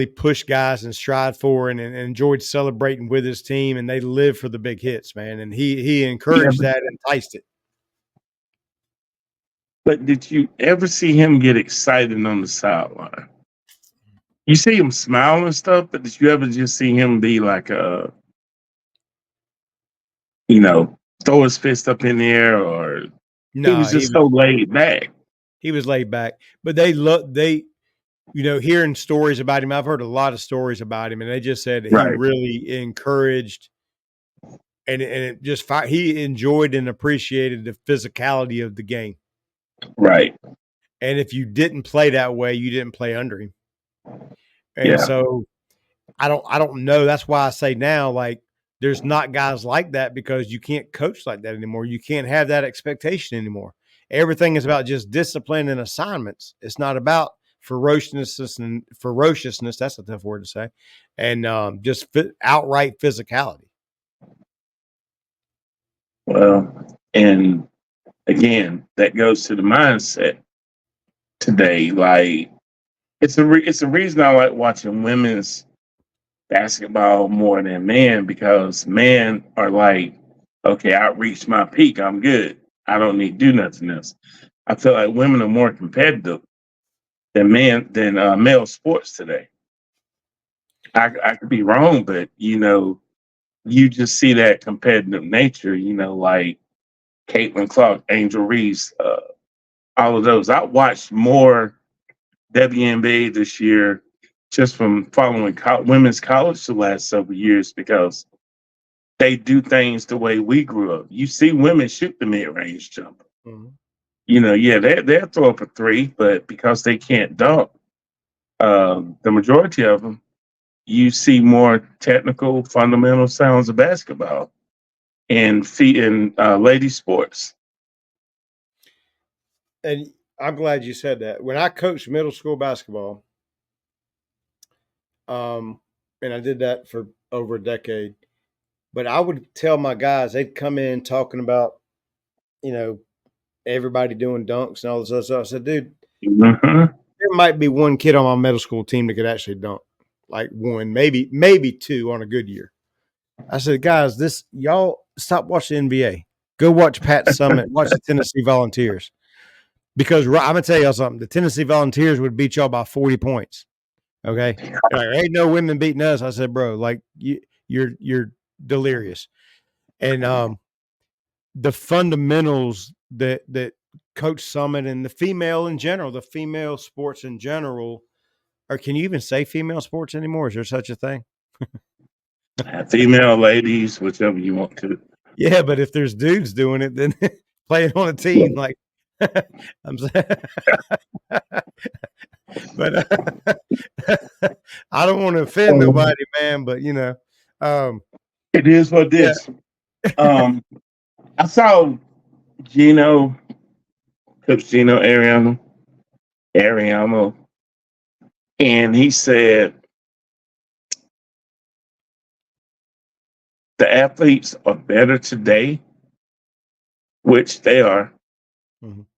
pushed guys and stride for and enjoyed celebrating with his team, and they live for the big hits, man. And he Yeah, encouraged that and enticed it. but did you ever see him get excited on the sideline? You see him smile and stuff, but did you ever just see him be like you know, throw his fist up in the air, or he No, was just so laid back? he was laid back, but hearing stories about him. I've heard a lot of stories about him, and they just said that he Right, really encouraged and it just he enjoyed and appreciated the physicality of the game. right. And if you didn't play that way, you didn't play under him. And Yeah. so I don't know. That's why I say now, like, there's not guys like that because you can't coach like that anymore. You can't have that expectation anymore. Everything is about just discipline and assignments. It's not about ferociousness. That's a tough word to say. And just outright physicality. Well, and again, that goes to the mindset today. Like it's a reason I like watching women's basketball more than men because men are like, okay, I reached my peak, I'm good. I don't need to do nothing else. I feel like women are more competitive than male sports today. I could be wrong, but you just see that competitive nature. Like Caitlin Clark, Angel Reese, all of those. I watched more WNBA this year just from following women's college the last several years because they do things the way we grew up. You see women shoot the mid range jumper. Mm-hmm. Yeah, they'll throw up a three, but because they can't dunk, the majority of them, you see more technical, fundamental sounds of basketball and feet in lady sports. And I'm glad you said that. When I coached middle school basketball, and I did that for over a decade, but I would tell my guys, they'd come in talking about, you know, everybody doing dunks and all this other stuff. I said, dude, Mm-hmm. there might be one kid on my middle school team that could actually dunk, like one, maybe two on a good year. I said, guys, y'all stop watching NBA. Go watch Pat Summit, watch the Tennessee Volunteers. Because I'm gonna tell y'all something. The Tennessee Volunteers would beat y'all by 40 points. Okay, like, ain't no women beating us. I said, bro, like you're delirious. And the fundamentals that Coach Summit and the female in general, the female sports in general, or can you even say female sports anymore? Is there such a thing? Female, ladies, whichever you want to. Yeah, but if there's dudes doing it, then playing on a team, like I'm saying, but I don't want to offend nobody, man. But um, It is what it yeah, is. Um, I saw Gino, Coach Gino Ariano, and he said the athletes are better today, which they are,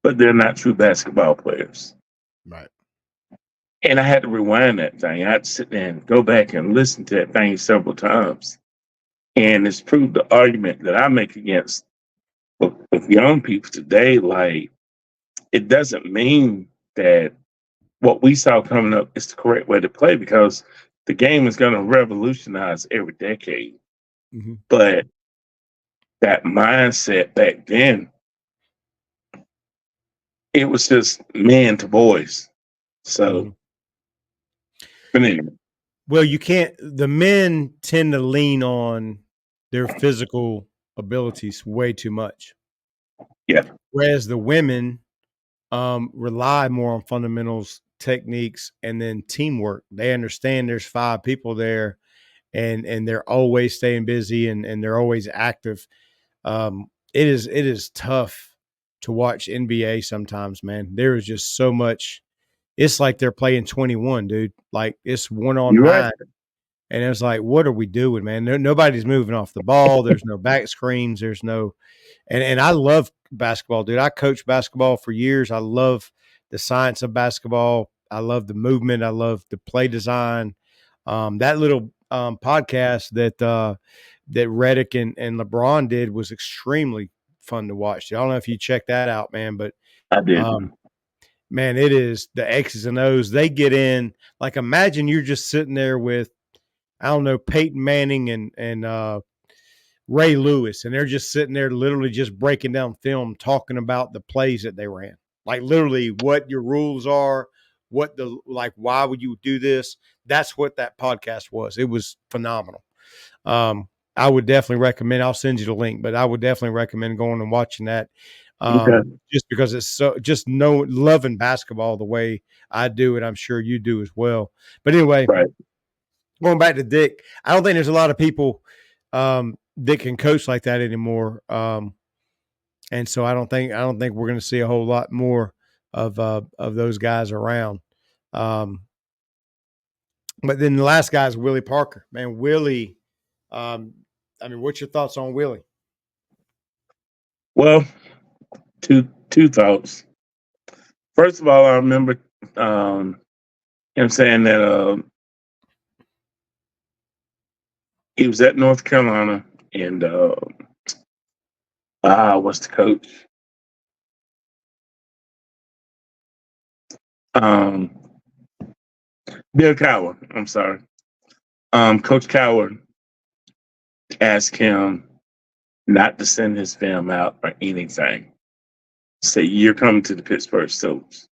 but they're not true basketball players. right. And I had to rewind that thing. I had to sit there and go back and listen to that thing several times. And it's proved the argument that I make against with young people today. Like, it doesn't mean that what we saw coming up is the correct way to play because the game is going to revolutionize every decade. Mm-hmm. But that mindset back then, it was just men to boys. Mm-hmm. So, but anyway. Well, you can't. The men tend to lean on their physical abilities way too much, Yeah, whereas the women rely more on fundamentals, techniques, and then teamwork. They understand there's five people there, and they're always staying busy and they're always active. It is tough to watch NBA sometimes, man. There is just so much. It's like they're playing 21, dude. Like it's one on you're right. nine. And it's like, what are we doing, man? Nobody's moving off the ball. There's no back screens. There's no, and I love basketball, dude. I coached basketball for years. I love the science of basketball. I love the movement. I love the play design. That little podcast that Reddick and LeBron did was extremely fun to watch. I don't know if you check that out, man, but I did. um, man, it is the X's and O's. They get in. Like, imagine you're just sitting there with, I don't know, Peyton Manning and Ray Lewis, and they're just sitting there literally just breaking down film, talking about the plays that they ran. Like literally what your rules are, why would you do this? That's what that podcast was. It was phenomenal. I would definitely recommend, I'll send you the link, but I would definitely recommend going and watching that. Okay. just because it's so just loving basketball the way I do, and I'm sure you do as well. But anyway, Right. going back to Dick, I don't think there's a lot of people that can coach like that anymore. And so I don't think we're going to see a whole lot more of those guys around. Um, but then the last guy is Willie Parker. Man, Willie. Um, I mean, what's your thoughts on Willie? Well, two thoughts. First of all, I remember him saying that he was at North Carolina and what's the coach? Um, Bill Cowher. I'm sorry. Coach Cowher asked him not to send his film out or anything. Say you're coming to the Pittsburgh Steelers.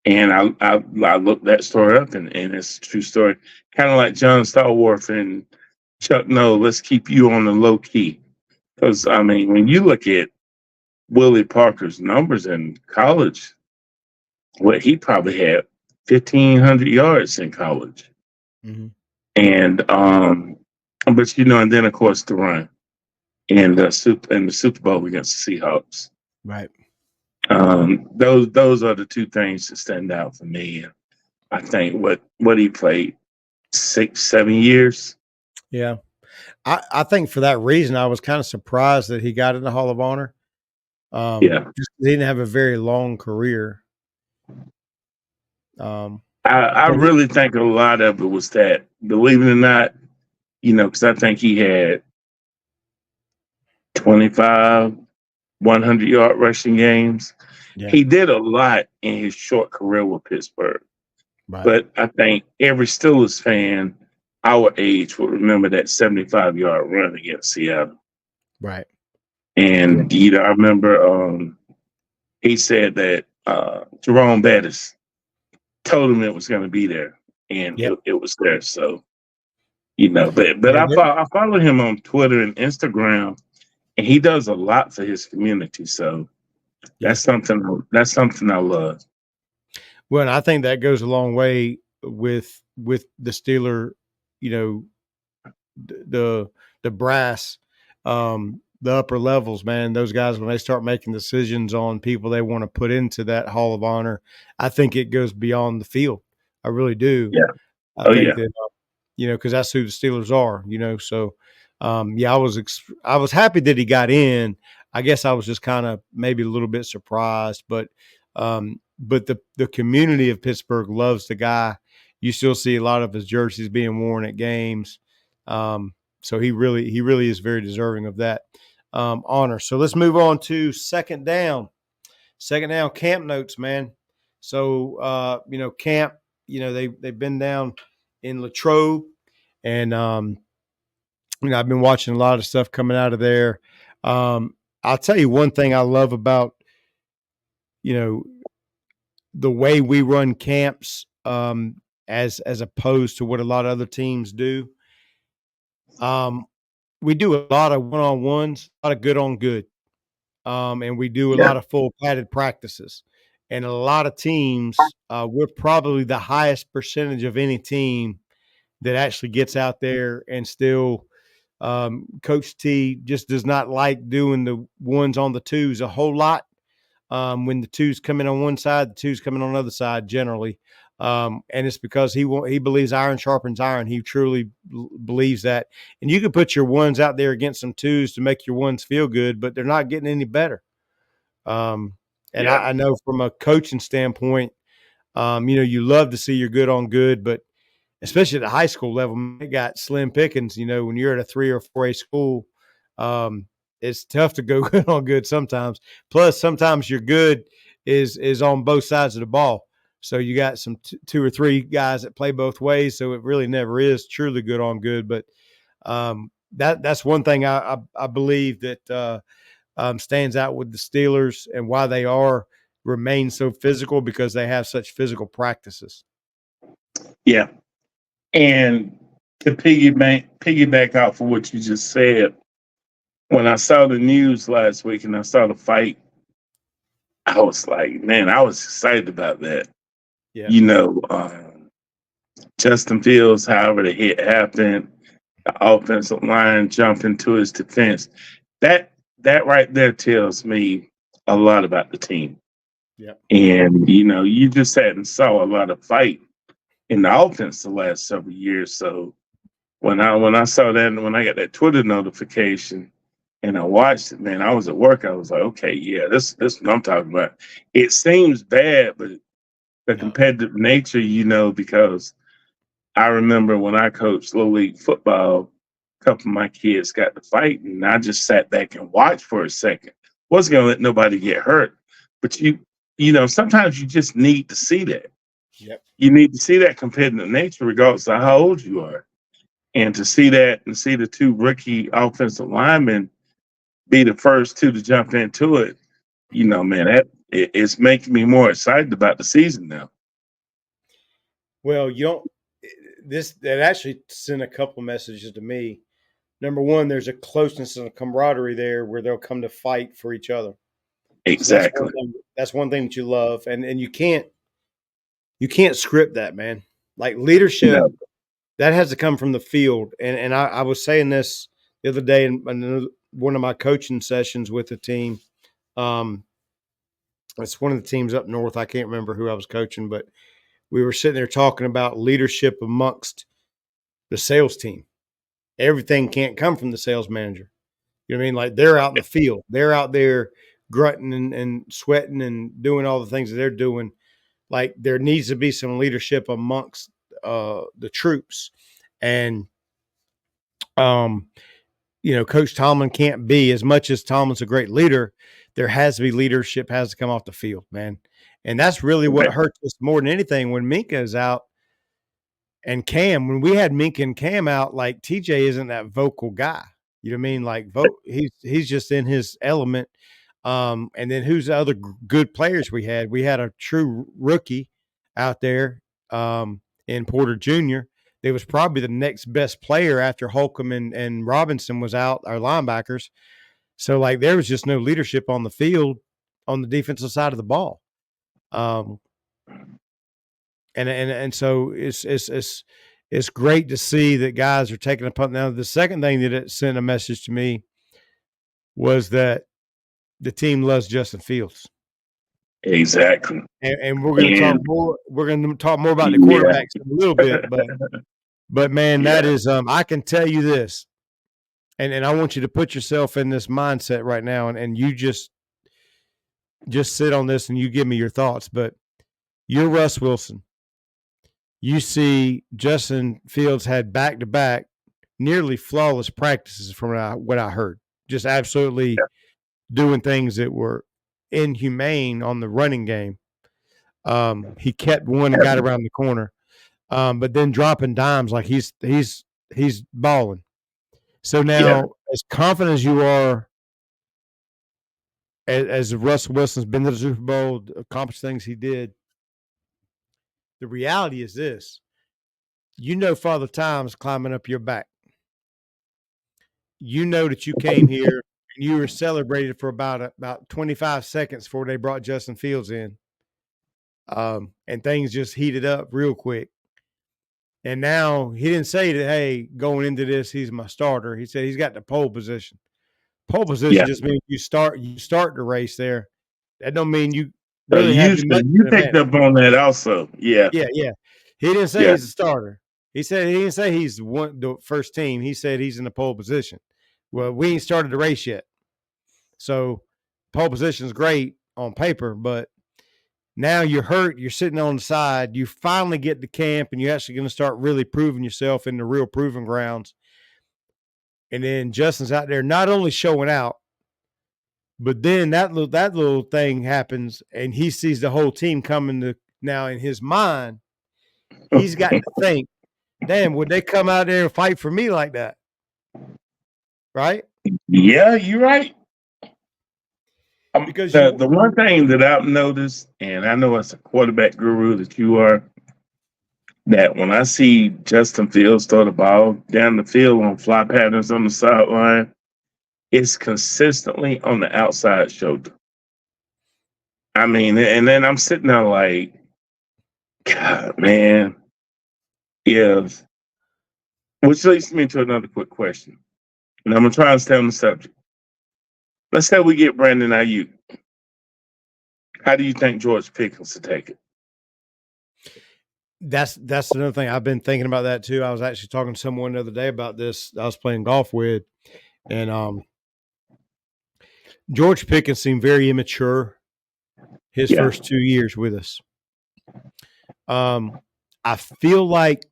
And I looked that story up, and it's a true story. Kind of like John Stallworth and Chuck Noll, let's keep you on the low key. Because, I mean, when you look at Willie Parker's numbers in college, what he probably had 1,500 yards in college. Mm-hmm. And, but, and then, of course, the run and the Super Bowl against the Seahawks. Right. Those are the two things that stand out for me. I think what he played 6-7 years. Yeah. I think for that reason, I was kind of surprised that he got in the Hall of Honor. Yeah, He didn't have a very long career. I really think a lot of it was that, believe it or not, because I think he had 25 100-yard rushing games. Yeah. He did a lot in his short career with Pittsburgh. Right. But I think every Steelers fan our age will remember that 75-yard run against Seattle. Right. And, I remember he said that Jerome Bettis told him it was going to be there, and it was there. So, but I follow him on Twitter and Instagram, and he does a lot for his community. So that's something I love. Well, and I think that goes a long way with the Steeler, the brass, the upper levels, man. Those guys, when they start making decisions on people they want to put into that Hall of Honor, I think it goes beyond the field. I really do. Yeah. I think that because that's who the Steelers are. So I was happy that he got in. I guess I was just kind of maybe a little bit surprised, but the community of Pittsburgh loves the guy. You still see a lot of his jerseys being worn at games. So he really is very deserving of that honor. So let's move on to second down. Second down camp notes, man. So camp, they've been down in Latrobe, and I've been watching a lot of stuff coming out of there. I'll tell you one thing I love about the way we run camps, as opposed to what a lot of other teams do. We do a lot of one-on-ones, a lot of good on good, and we do a lot of full padded practices. And a lot of teams, we're probably the highest percentage of any team that actually gets out there and still. Coach T just does not like doing the ones on the twos a whole lot. When the twos come in on one side, the twos coming on the other side generally. And it's because he believes iron sharpens iron. He truly believes that. And you can put your ones out there against some twos to make your ones feel good, but they're not getting any better. I know from a coaching standpoint, you love to see your good on good, but especially at the high school level, it got slim pickings. When you're at a 3 or 4A school, it's tough to go good on good sometimes. Plus, sometimes your good is on both sides of the ball. So you got some 2 or 3 guys that play both ways. So it really never is truly good on good. But that's one thing I believe that stands out with the Steelers and why they remain so physical, because they have such physical practices. Yeah. And to piggyback off of what you just said, when I saw the news last week and I saw the fight, I was like, man, I was excited about that. Yeah. You know, Justin Fields, however the hit happened, the offensive line jumped into his defense. That that right there tells me a lot about the team. Yeah. And you just hadn't saw a lot of fight in the offense the last several years. So when I saw that and when I got that Twitter notification and I watched it, man, I was at work. I was like, okay, yeah, this what I'm talking about. It seems bad, but the No. competitive nature, because I remember when I coached little league football, a couple of my kids got to fight, and I just sat back and watched for a second. Wasn't gonna let nobody get hurt, but sometimes you just need to see that. Yep. You need to see that competitive nature, regardless of how old you are, and to see that and see the two rookie offensive linemen be the first two to jump into it. Man, it's making me more excited about the season now. Well, you don't. This that actually sent a couple messages to me. Number one, there's a closeness and a camaraderie there where they'll come to fight for each other. So that's one Exactly. thing. That's one thing that you love, and you can't script that, man. Like leadership, No, that has to come from the field. And I was saying this the other day in one of my coaching sessions with the team. Um, it's one of the teams up north. I can't remember who I was coaching, but we were sitting there talking about leadership amongst the sales team. Everything can't come from the sales manager. You know what I mean? Like they're out in the field, they're out there grunting and sweating and doing all the things that they're doing. Like there needs to be some leadership amongst the troops. And um, Coach Tomlin can't be, as much as Tomlin's a great leader, there has to be leadership has to come off the field, man. And that's really what right. hurts us more than anything when Minka is out and Cam. When we had Minka and Cam out, like TJ isn't that vocal guy. You know what I mean? Like he's just in his element. And then who's the other good players we had? We had a true rookie out there in Porter Jr. There was probably the next best player after Holcomb and Robinson was out, our linebackers. So like there was just no leadership on the field on the defensive side of the ball. Um, and so it's great to see that guys are taking a punt. Now the second thing that it sent a message to me was that the team loves Justin Fields. Exactly. And we're going to talk And more. We're going to talk more about the yeah, quarterbacks in a little bit, but man, that yeah, is I can tell you this, and I want you to put yourself in this mindset right now, and you just sit on this and you give me your thoughts. But you're Russ Wilson. You see, Justin Fields had back to back, nearly flawless practices from what I heard. Just absolutely doing things that were inhumane on the running game. He kept one and got around the corner, but then dropping dimes like he's balling. So yeah, now, as confident as you are, as Russell Wilson's been to the Super Bowl, accomplished things he did, the reality is this: Father Time's climbing up your back. You know that you came here and you were celebrated for about 25 seconds before they brought Justin Fields in, and things just heated up real quick. And now he didn't say that, hey, going into this, he's my starter. He said he's got the pole position. Pole position yeah. just means you start the race there. That don't mean you So really have much of you an picked advantage. up on that also. Yeah, Yeah, yeah. He didn't say yeah, he's a starter. He didn't say he's the first team. He said he's in the pole position. Well, we ain't started the race yet. So pole position is great on paper, but now you're hurt. You're sitting on the side. You finally get to camp, and you're actually going to start really proving yourself in the real proving grounds. And then Justin's out there not only showing out, but then that little thing happens, and he sees the whole team coming to now in his mind. He's got to think, damn, would they come out there and fight for me like that? Right? yeah. You're right. Because The one thing that I've noticed, and I know as a quarterback guru that you are, that when I see Justin Fields throw the ball down the field on fly patterns on the sideline, is consistently on the outside shoulder. I mean, and then I'm sitting there like, God, man, if which leads me to another quick question. And I'm gonna try and stay on the subject. Let's say we get Brandon Ayuk. How do you think George Pickens to take it? That's another thing. I've been thinking about that too. I was actually talking to someone the other day about this. I was playing golf with, and George Pickens seemed very immature his Yeah. first 2 years with us. I feel like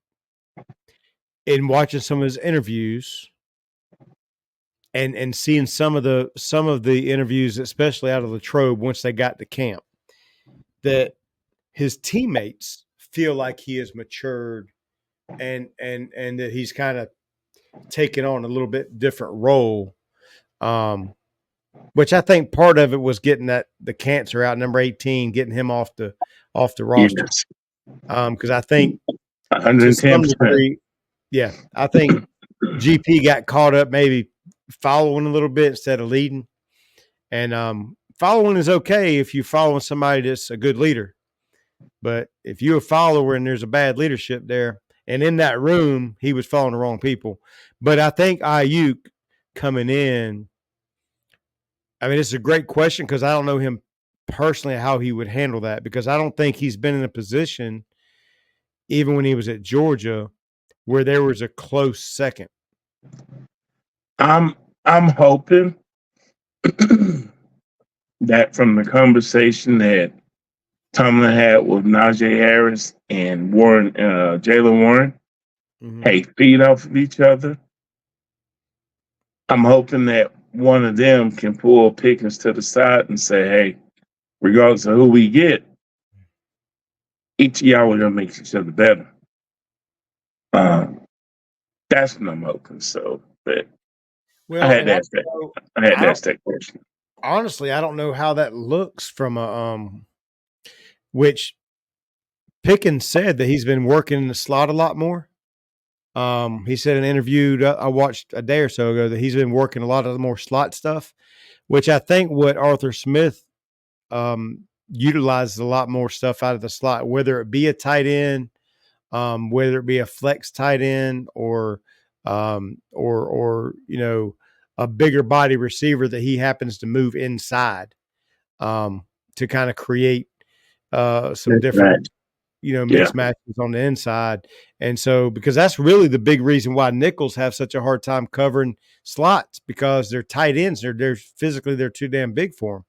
in watching some of his interviews and seeing some of the interviews, especially out of Latrobe once they got to camp, that his teammates feel like he has matured and that he's kind of taken on a little bit different role. Which I think part of it was getting the cancer out, number 18, getting him off the roster. Yes. Because I think to some 110%. degree, yeah, I think GP got caught up maybe following a little bit instead of leading. And following is okay if you're following somebody that's a good leader. But if you're a follower and there's a bad leadership there, and in that room, he was following the wrong people. But I think Ayuk coming in, I mean, it's a great question because I don't know him personally how he would handle that, because I don't think he's been in a position, even when he was at Georgia, where there was a close second. I'm hoping that from the conversation that Tomlin had with Najee Harris and Jalen Warren, hey, feed off of each other. I'm hoping that one of them can pull Pickens to the side and say, hey, regardless of who we get, each of y'all are gonna make each other better. That's what I'm hoping. So, but I had to ask that. I had to ask that question. Honestly, I don't know how that looks from a which Pickens said that he's been working in the slot a lot more. He said in an interview I watched a day or so ago that he's been working a lot of the more slot stuff, which I think what Arthur Smith utilizes a lot more stuff out of the slot, whether it be a tight end, whether it be a flex tight end, or you know, a bigger body receiver that he happens to move inside to kind of create some different, mixed matches on the inside. And so, because that's really the big reason why nickels have such a hard time covering slots, because they're tight ends. They're physically, they're too damn big for them.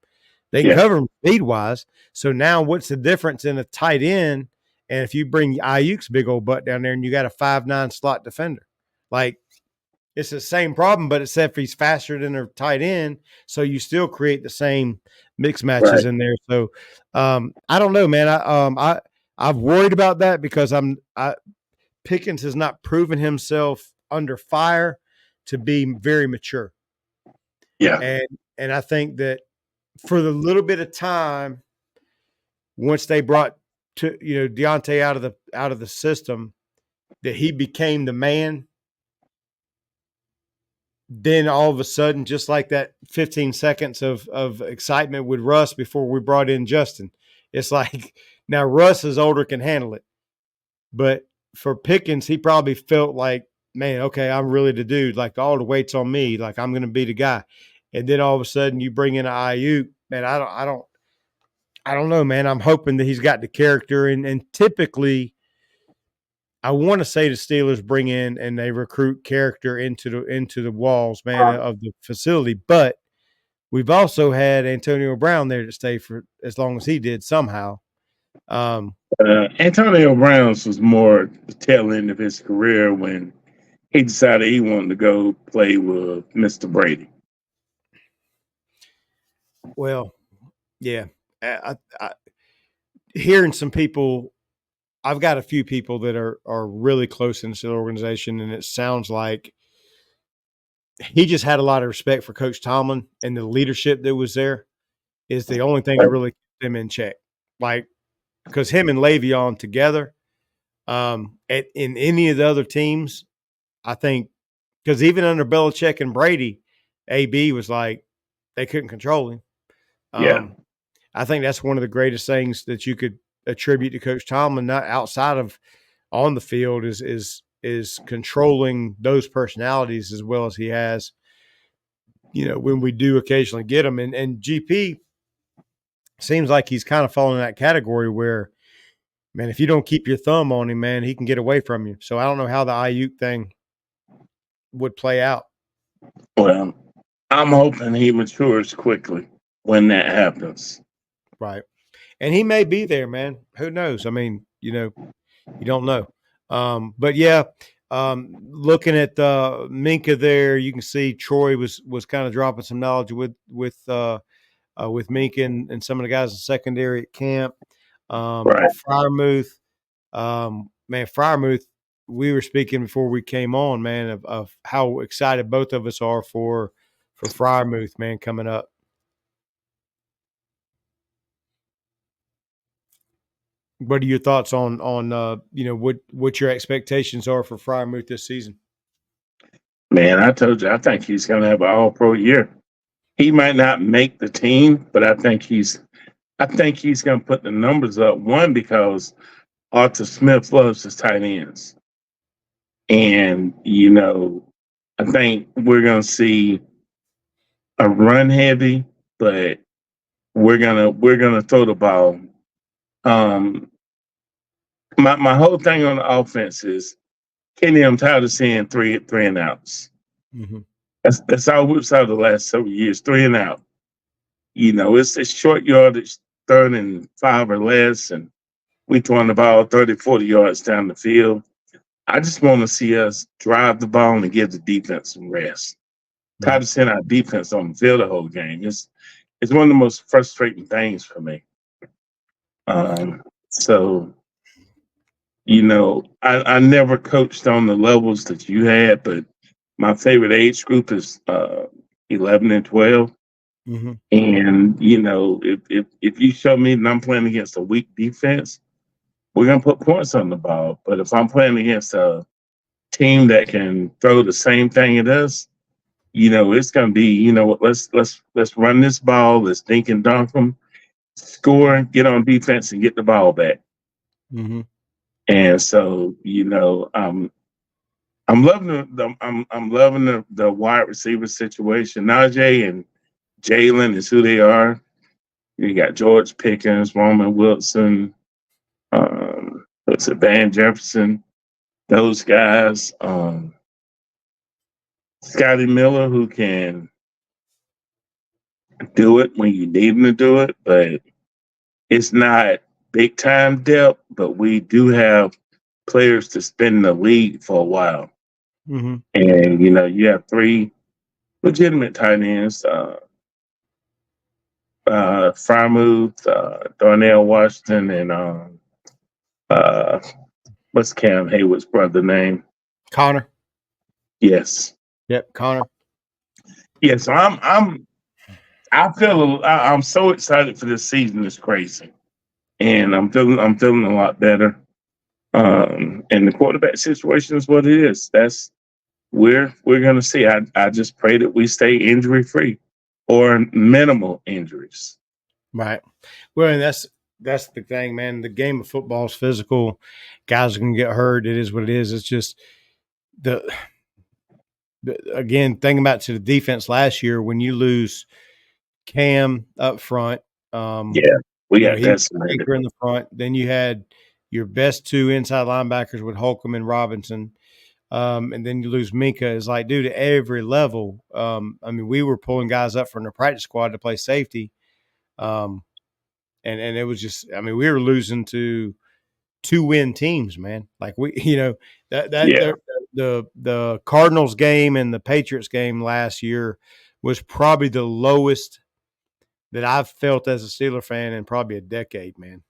They can cover them speed wise. So now what's the difference in a tight end? And if you bring Ayuk's big old butt down there and you got a 5'9" slot defender, like, it's the same problem, but except he's faster than a tight end. So you still create the same mix matches in there. So I don't know, man. I've worried about that because Pickens has not proven himself under fire to be very mature. Yeah. And I think that for the little bit of time, once they brought Deontay out of the system, that he became the man. Then all of a sudden, just like that 15 seconds of excitement with Russ before we brought in Justin, it's like now Russ is older, can handle it. But for Pickens, he probably felt like, man, okay, I'm really the dude. Like, all the weight's on me. Like, I'm going to be the guy. And then all of a sudden, you bring in an Ayuk, man. I don't know, man. I'm hoping that he's got the character, and typically, I want to say the Steelers bring in and they recruit character into the walls, man, of the facility. But we've also had Antonio Brown there to stay for as long as he did somehow. Antonio Brown's was more the tail end of his career when he decided he wanted to go play with Mr. Brady. Well, yeah. I hearing some people, I've got a few people that are really close in the organization, and it sounds like he just had a lot of respect for Coach Tomlin, and the leadership that was there is the only thing that really kept him in check. Like, because him and Le'Veon together, in any of the other teams, I think, because even under Belichick and Brady, AB was like they couldn't control him. Yeah. I think that's one of the greatest things that you could attribute to Coach Tomlin, not outside of on the field, is controlling those personalities as well as he has. When we do occasionally get them, and GP seems like he's kind of falling in that category where, man, if you don't keep your thumb on him, man, he can get away from you. So I don't know how the Ayuk thing would play out. Well, I'm hoping he matures quickly when that happens. Right. And he may be there, man. Who knows? I mean, you don't know. But yeah, looking at Minka there, you can see Troy was kind of dropping some knowledge with Minka and some of the guys in secondary at camp. Right. Freiermuth, man, Freiermuth, we were speaking before we came on, man, of how excited both of us are for Freiermuth, man, coming up. What are your thoughts on what your expectations are for Freiermuth this season? Man, I told you, I think he's going to have an all-pro year. He might not make the team, but I think he's going to put the numbers up. One, because Arthur Smith loves his tight ends, and I think we're going to see a run heavy, but we're gonna throw the ball. Um, my whole thing on the offense is, Kenny, I'm tired of seeing three and outs. Mm-hmm. That's all we've saw the last several years, 3 and out. It's short yardage, 3rd and 5 or less, and we throwing the ball 30, 40 yards down the field. I just want to see us drive the ball and give the defense some rest. Right. Tired of seeing our defense on the field the whole game. It's one of the most frustrating things for me. So, I never coached on the levels that you had, but my favorite age group is 11 and 12. Mm-hmm. And if you show me that I'm playing against a weak defense, we're gonna put points on the ball. But if I'm playing against a team that can throw the same thing at us, it's gonna be, let's run this ball, let's dink and dunk them, score, get on defense, and get the ball back. Mm-hmm. And so, I'm loving I'm loving the wide receiver situation. Najee and Jalen is who they are. You got George Pickens, Roman Wilson, Van Jefferson, those guys. Scotty Miller, who can do it when you need him to do it, but it's not big time depth. But we do have players to spin the league for a while. Mm-hmm. And you have 3 legitimate tight ends: Freiermuth, Darnell Washington, and what's Cam Hayward's brother name? Connor. Yes. Yep, Connor. Yes. So I'm so excited for this season. It's crazy, and I'm feeling a lot better. And the quarterback situation is what it is. That's we're gonna see. I just pray that we stay injury free or minimal injuries. Right. Well, and that's the thing, man. The game of football is physical. Guys can get hurt. It is what it is. It's just again, thinking about to the defense last year when you lose Cam up front. Yeah, we got He was decimated. anchor in the front. Then you had your best 2 inside linebackers with Holcomb and Robinson. And then you lose Minka. It's like, dude, at every level. I mean, we were pulling guys up from the practice squad to play safety. And it was just, I mean, we were losing to 2-win teams, man. Like Yeah. the Cardinals game and the Patriots game last year was probably the lowest that I've felt as a Steeler fan in probably a decade, man.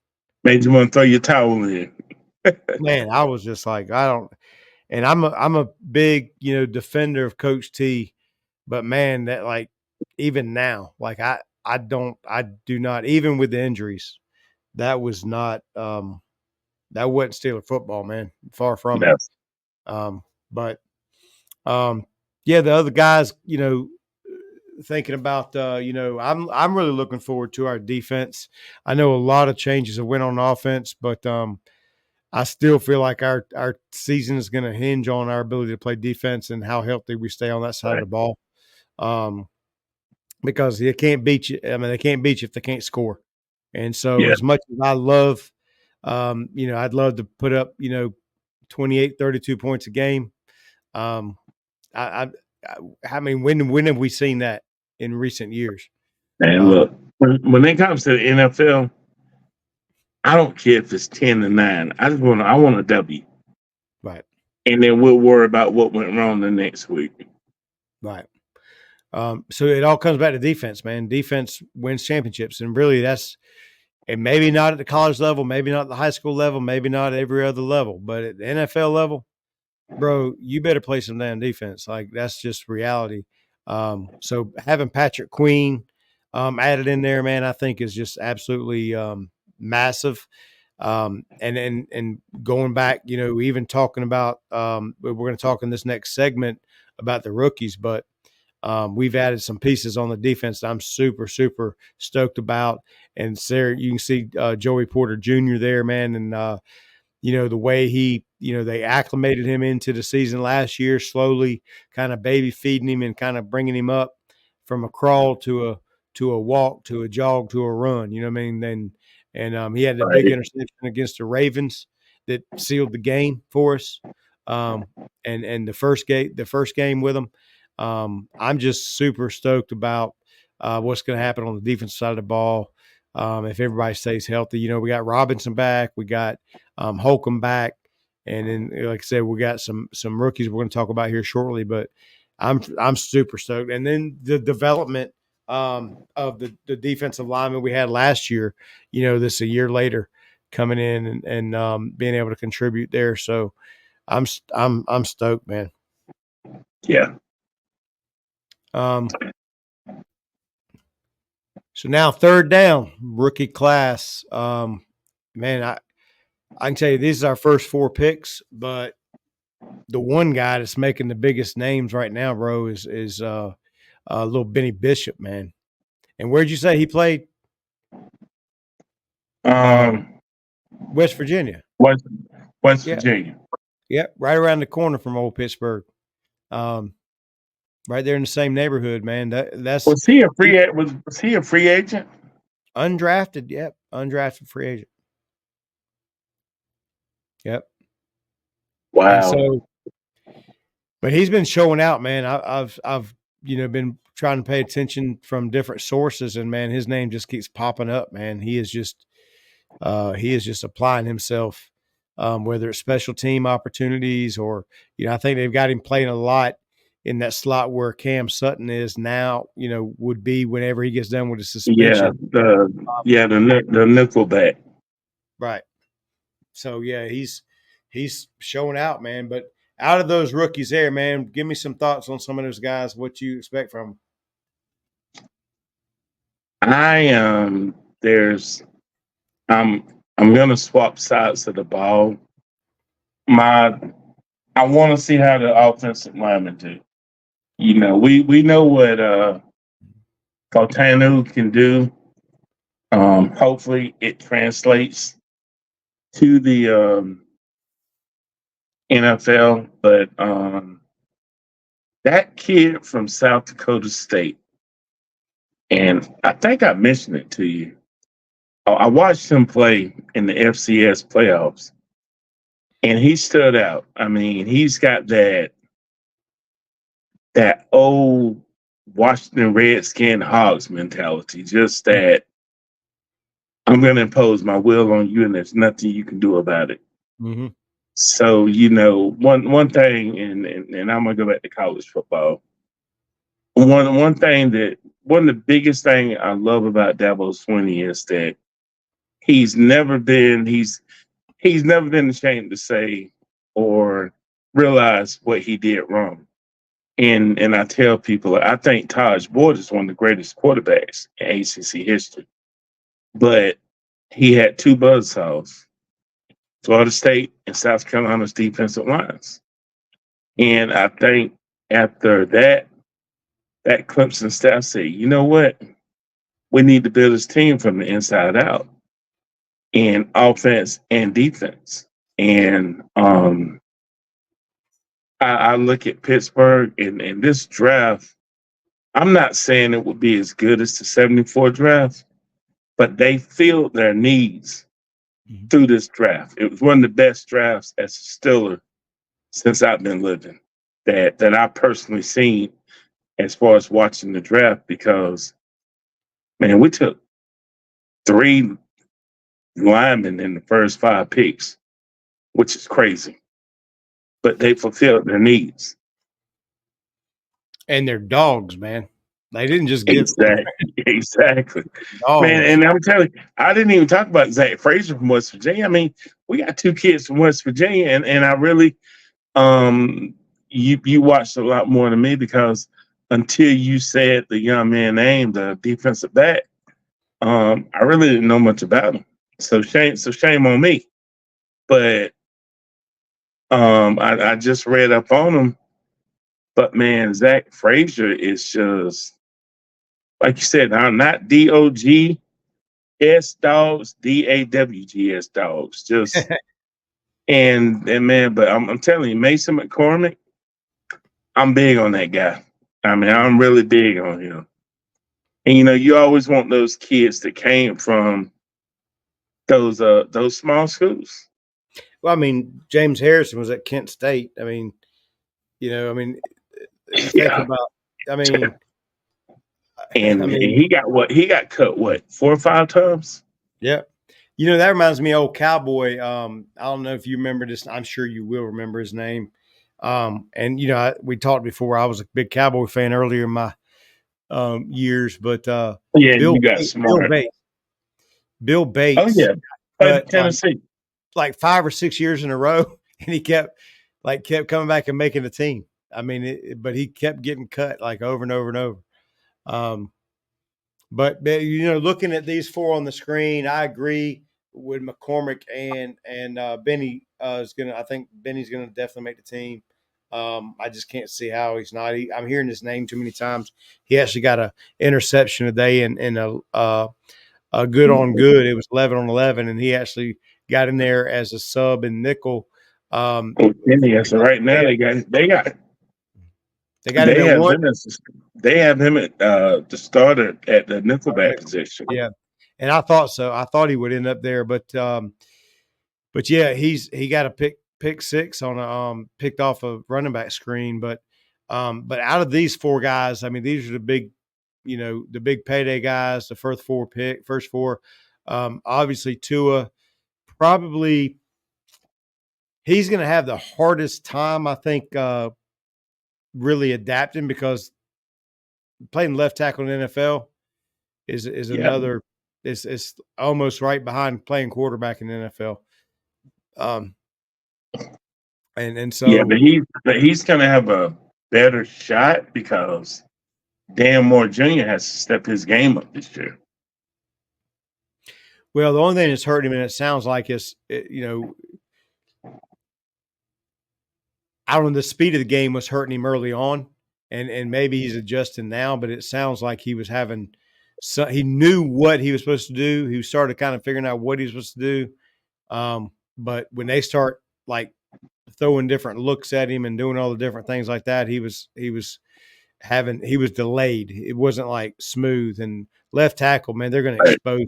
Made you want to throw your towel in. Man, I was just like, I don't, and I'm a big, defender of Coach T, but man, that like even now, like I do not, even with the injuries, that was not that wasn't Steeler football, man. Far from it. Yes. But yeah, the other guys, thinking about I'm really looking forward to our defense. I know a lot of changes have went on offense, but I still feel like our season is going to hinge on our ability to play defense and how healthy we stay on that side of the ball. Because they can't beat you. I mean, they can't beat you if they can't score. And so, as much as I love, I'd love to put up, 28, 32 points a game. I, I mean, when have we seen that in recent years? And look, when it comes to the NFL, I don't care if it's 10-9. I want a W. Right. And then we'll worry about what went wrong the next week. Right. So it all comes back to defense, man. Defense wins championships, and really and maybe not at the college level, maybe not at the high school level, maybe not at every other level, but at the NFL level, bro, you better play some damn defense. Like, that's just reality. So having Patrick Queen added in there, man, I think is just absolutely massive. And going back, even talking about we're going to talk in this next segment about the rookies, but we've added some pieces on the defense that I'm super, super stoked about. And Sarah, you can see Joey Porter Jr. there, man, and the way they acclimated him into the season last year, slowly kind of baby feeding him and kind of bringing him up from a crawl to a walk to a jog to a run. You know what I mean? And he had the big interception against the Ravens that sealed the game for us. And the first game with him. I'm just super stoked about what's going to happen on the defensive side of the ball. If everybody stays healthy, we got Robinson back, we got Holcomb back, and then, like I said, we got some rookies we're going to talk about here shortly. But I'm super stoked. And then the development of the defensive lineman we had last year, this a year later, coming in and being able to contribute there. So I'm stoked, man. Yeah. So now third down, rookie class. Man, I can tell you this is our first 4 picks, but the one guy that's making the biggest names right now, bro, is little Benny Bishop, man. And where'd you say he played? West Virginia. West Virginia. Yep, right around the corner from old Pittsburgh. Right there in the same neighborhood, man. Was he a free agent? Undrafted, yep. Undrafted free agent. Yep. Wow. And so, but he's been showing out, man. I've been trying to pay attention from different sources, and man, his name just keeps popping up, man. He is just applying himself, whether it's special team opportunities or, I think they've got him playing a lot in that slot where Cam Sutton is now, would be whenever he gets done with his suspension. Yeah, the nickelback. Right. So yeah, he's showing out, man. But out of those rookies there, man, give me some thoughts on some of those guys, what you expect from them. I'm gonna swap sides of the ball. I want to see how the offensive linemen do. We know what Gautanu can do. Hopefully it translates to the NFL. But that kid from South Dakota State, and I think I mentioned it to you. I watched him play in the FCS playoffs, and he stood out. I mean, he's got that old Washington Redskin Hogs mentality, just that I'm going to impose my will on you, and there's nothing you can do about it. Mm-hmm. So, one thing, and I'm going to go back to college football. One of the biggest thing I love about Dabo Swinney is that he's never been ashamed to say or realize what he did wrong. And I tell people, I think Taj Boyd is one of the greatest quarterbacks in ACC history. But he had 2 buzzsaws, Florida State and South Carolina's defensive lines. And I think after that that Clemson staff say, you know what? We need to build this team from the inside out in offense and defense. And I look at Pittsburgh and this draft. I'm not saying it would be as good as the 74 draft, but they filled their needs through this draft. It was one of the best drafts as a Stiller since I've been living that I personally seen as far as watching the draft because man, we took 3 linemen in the first 5 picks, which is crazy. But they fulfilled their needs. And they're dogs, man. They didn't just get Exactly. Man, dogs. and I'm telling you, I didn't even talk about Zach Frazier from West Virginia. I mean, we got 2 kids from West Virginia, and I really you watched a lot more than me because until you said the young man name, the defensive back, I really didn't know much about him. So shame on me. But I just read up on him. But man, Zach Frazier is just like you said, not DOGS dogs, DAWGS dogs. Just and man, but I'm telling you, Mason McCormick, I'm big on that guy. I mean, I'm really big on him. And you always want those kids that came from those small schools. Well, I mean, James Harrison was at Kent State. I mean, you think about. And he got cut 4 or 5 times. Yeah. That reminds me of old Cowboy. I don't know if you remember this. I'm sure you will remember his name. And we talked before. I was a big Cowboy fan earlier in my years, but you got smart. Bill Bates. Oh yeah, but Tennessee like 5 or 6 years in a row, and he kept coming back and making the team. I mean, but he kept getting cut like over and over and over. But looking at these 4 on the screen, I agree with McCormick and Benny is gonna. I think Benny's gonna definitely make the team. I just can't see how he's not. I'm hearing his name too many times. He actually got an interception today in a good on good. It was 11 on 11, and he actually got in there as a sub and nickel. Benny, so right now they got him at 1. They have him at the starter at the nickelback position. Yeah, and I thought so. I thought he would end up there, but yeah, he got a pick 6 on a picked off a running back screen. But out of these 4 guys, I mean, these are the big, the big payday guys. The first 4. Obviously Tua, probably he's going to have the hardest time, I think, really adapting because playing left tackle in the NFL is another. It's almost right behind playing quarterback in the NFL. And so but he's going to have a better shot because Dan Moore Jr. has to step his game up this year. Well, the only thing that's hurting him, and it sounds like is, I don't know, the speed of the game was hurting him early on, and maybe he's adjusting now, but it sounds like he was having – so he knew what he was supposed to do. He started kind of figuring out what he was supposed to do. But when they start like throwing different looks at him and doing all the different things like that, he was delayed. It wasn't like smooth. And left tackle, man, they're going to expose.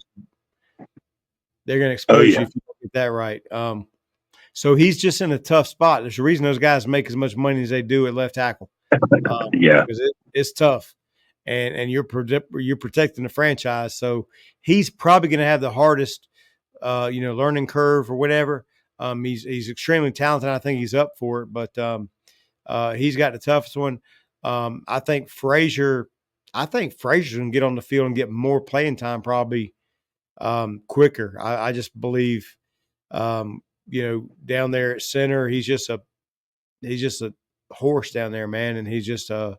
They're going to expose you if you don't get that right. So he's just in a tough spot. There's a reason those guys make as much money as they do at left tackle. Because it's tough. And you're protecting the franchise, so he's probably going to have the hardest, learning curve or whatever. He's extremely talented. I think he's up for it, but he's got the toughest one. I think Frazier's going to get on the field and get more playing time probably quicker. I just believe, down there at center, he's just a horse down there, man, and he's just a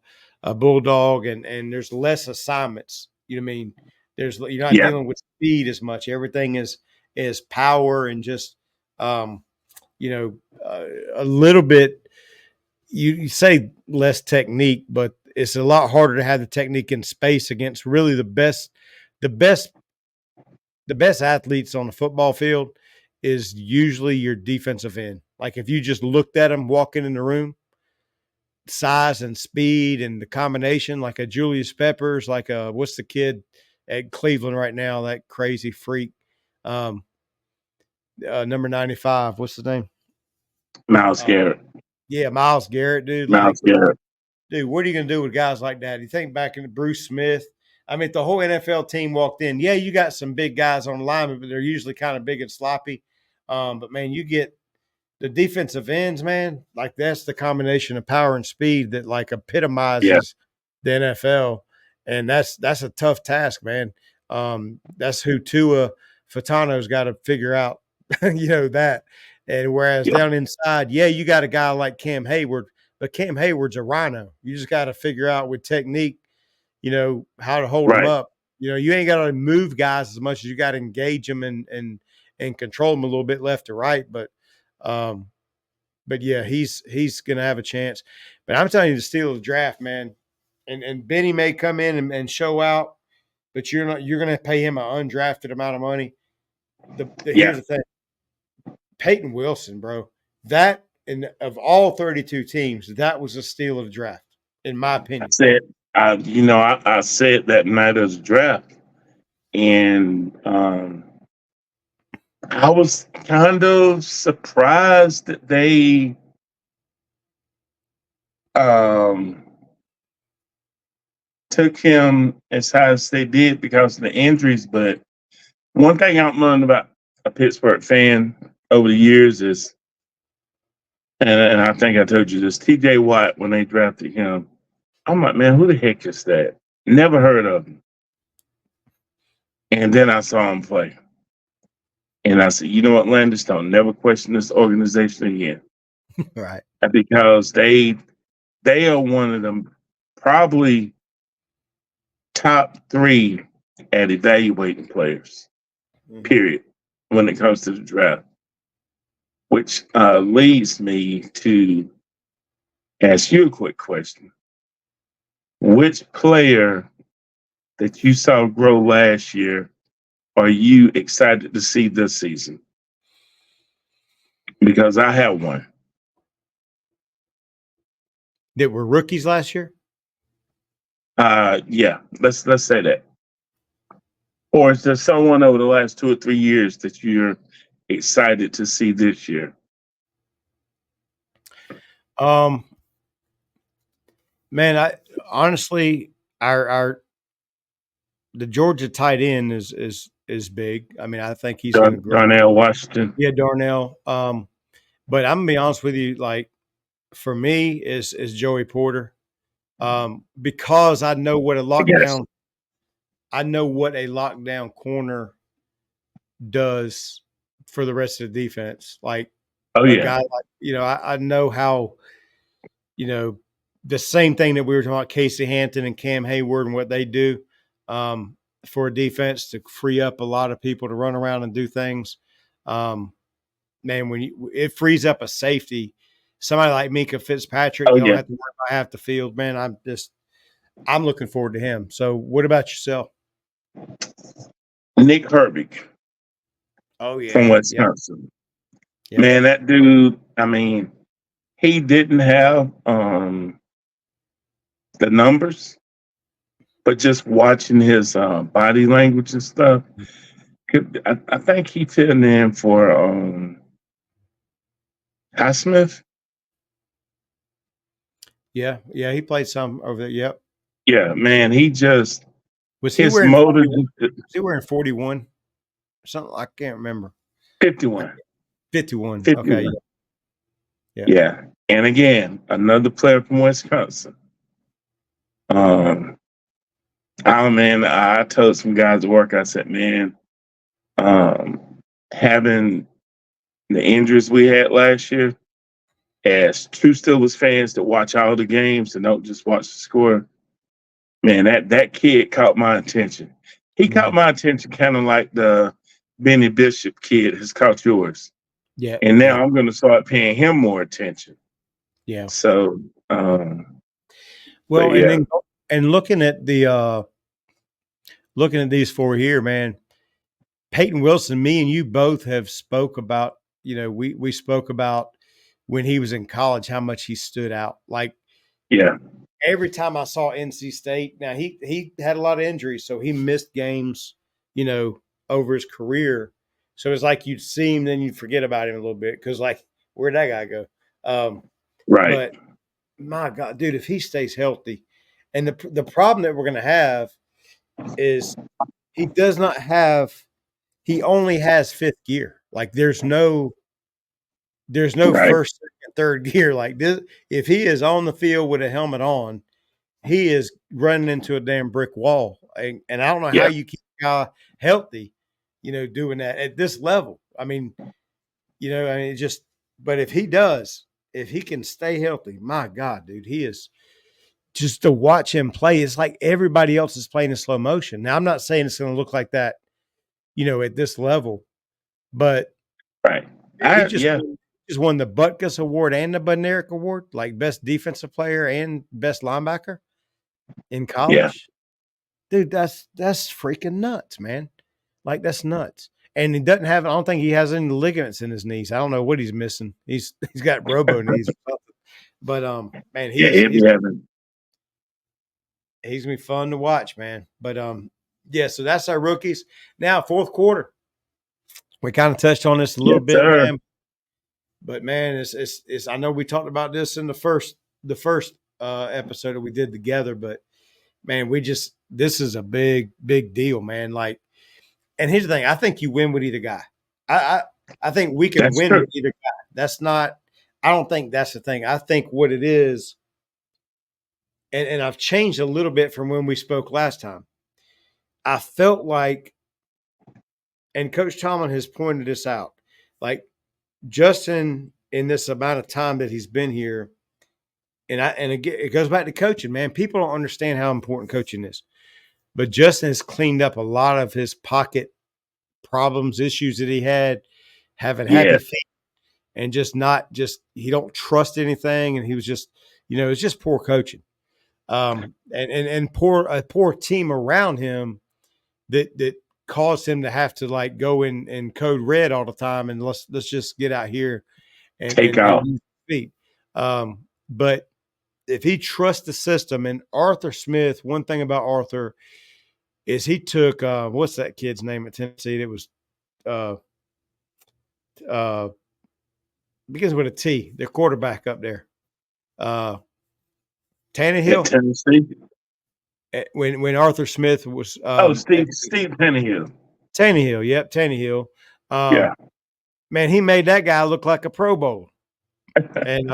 bulldog, and there's less assignments. You know what I mean? You're not dealing with speed as much. Everything is power and just a little bit. You say less technique, but it's a lot harder to have the technique in space against really the best the best athletes on the football field is usually your defensive end. Like if you just looked at them walking in the room, size and speed and the combination, like a Julius Peppers, like a what's the kid at Cleveland right now, that crazy freak, um, number 95. What's his name? Miles Garrett. Yeah, Miles Garrett, dude. Like, Miles Garrett. dude, what are you gonna do with guys like that? You think back into Bruce Smith. I mean, if the whole NFL team walked in, yeah, you got some big guys on the line, but they're usually kind of big and sloppy. But man, you get the defensive ends, man, like that's the combination of power and speed that like epitomizes the NFL. And that's a tough task, man. That's who Tua Fatano's got to figure out, that. And whereas down inside, yeah, you got a guy like Cam Hayward, but Cam Hayward's a rhino. You just got to figure out with technique, how to hold them up. You ain't got to move guys as much as you got to engage them and control them a little bit left to right. But yeah, he's gonna have a chance. But I'm telling you, the steal of the draft, man. And Benny may come in and show out, but you're gonna pay him an undrafted amount of money. Here's the thing. Peyton Wilson, bro. That of all 32 teams, that was a steal of the draft, in my opinion. I said that night of the draft, and I was kind of surprised that they took him as high as they did because of the injuries. But one thing I've learned about a Pittsburgh fan over the years is, and I think I told you this, TJ Watt, when they drafted him, I'm like, man, who the heck is that? Never heard of him. And then I saw him play. And I said, you know what, Landis, don't never question this organization again. Right. Because they are one of them probably top 3 at evaluating players, period, when it comes to the draft. Which leads me to ask you a quick question. Which player that you saw grow last year are you excited to see this season? Because I have one. That were rookies last year? Yeah, let's say that. Or is there someone over the last 2 or 3 years that you're excited to see this year? Man, I honestly, the Georgia tight end is big. I mean, I think he's going to grow. Darnell Washington. Yeah, Darnell. But I'm gonna be honest with you, like for me is Joey Porter. Because I know what a lockdown corner does for the rest of the defense. Like a guy like, I know how, the same thing that we were talking about Casey Hampton and Cam Hayward and what they do for a defense to free up a lot of people to run around and do things. Man, it frees up a safety, somebody like Minka Fitzpatrick, you don't have to worry about half the field, man. I'm looking forward to him. So what about yourself? Nick Herbig. Oh, yeah. From Wisconsin. Yep. Man, that dude, I mean, he didn't have the numbers, but just watching his body language and stuff, I think he filled in for Highsmith. Yeah, he played some over there. Yep. Yeah, man, he just was he wearing 41? Was he wearing 41? Something I can't remember. 51. 51. Okay. Yeah. And again, another player from Wisconsin. I told some guys at work, I said, man, having the injuries we had last year, as true Steelers fans that watch all the games and don't just watch the score, man, that kid caught my attention. He caught my attention kind of like the Benny Bishop kid has caught yours. Yeah. And now I'm going to start paying him more attention. Yeah. So, Well, and then and looking at these four here, man, Peyton Wilson, me and you both have spoke about, we spoke about when he was in college, how much he stood out. Like every time I saw NC State, now he had a lot of injuries, so he missed games, over his career. So it's like you'd see him, then you'd forget about him a little bit because, like, where'd that guy go? But my God, dude, if he stays healthy, and the problem that we're going to have is he does not have. He only has fifth gear. Like there's no first, second, third gear. Like this, if he is on the field with a helmet on, he is running into a damn brick wall. And I don't know how you keep a guy healthy, doing that at this level. I mean, just, but if he can stay healthy, my God, dude, he is just to watch him play. It's like everybody else is playing in slow motion. Now, I'm not saying it's going to look like that, at this level, but he just won the Butkus Award and the Bednarik Award, like best defensive player and best linebacker in college. Dude, that's freaking nuts, man. Like that's nuts. And he doesn't have. I don't think he has any ligaments in his knees. I don't know what he's missing. He's got robo knees or something. But man, he's gonna be fun to watch, man. But yeah. So that's our rookies. Now fourth quarter. We kind of touched on this a little bit, man. But man, it's. I know we talked about this in the first episode that we did together, but man, this is a big deal, man. Like, and here's the thing: I think you win with either guy. I think we can win with either guy. That's not. I don't think that's the thing. I think what it is, and I've changed a little bit from when we spoke last time. I felt like, and Coach Tomlin has pointed this out, like Justin in this amount of time that he's been here, and again, it goes back to coaching, man. People don't understand how important coaching is. But Justin has cleaned up a lot of his pocket problems, issues that he had, having happy feet, and he don't trust anything, and he was just, it's just poor coaching, and a poor team around him that caused him to have to like go in code red all the time, and let's just get out here and use feet. But if he trusts the system, and Arthur Smith, one thing about Arthur is he took what's that kid's name at Tennessee? That was begins with a T. Their quarterback up there, Tannehill. At Tennessee. When Arthur Smith was Steve Tannehill. Tannehill, yep, Tannehill. Man, he made that guy look like a Pro Bowl, and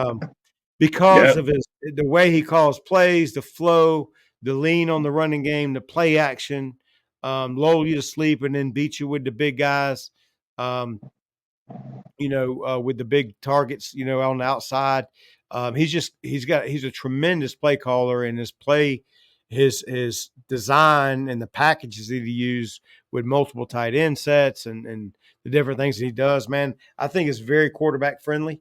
because of the way he calls plays, the flow, the lean on the running game, the play action, lull you to sleep and then beat you with the big guys, with the big targets, on the outside. He's a tremendous play caller, and his design and the packages that he used with multiple tight end sets and the different things that he does, man, I think is very quarterback friendly.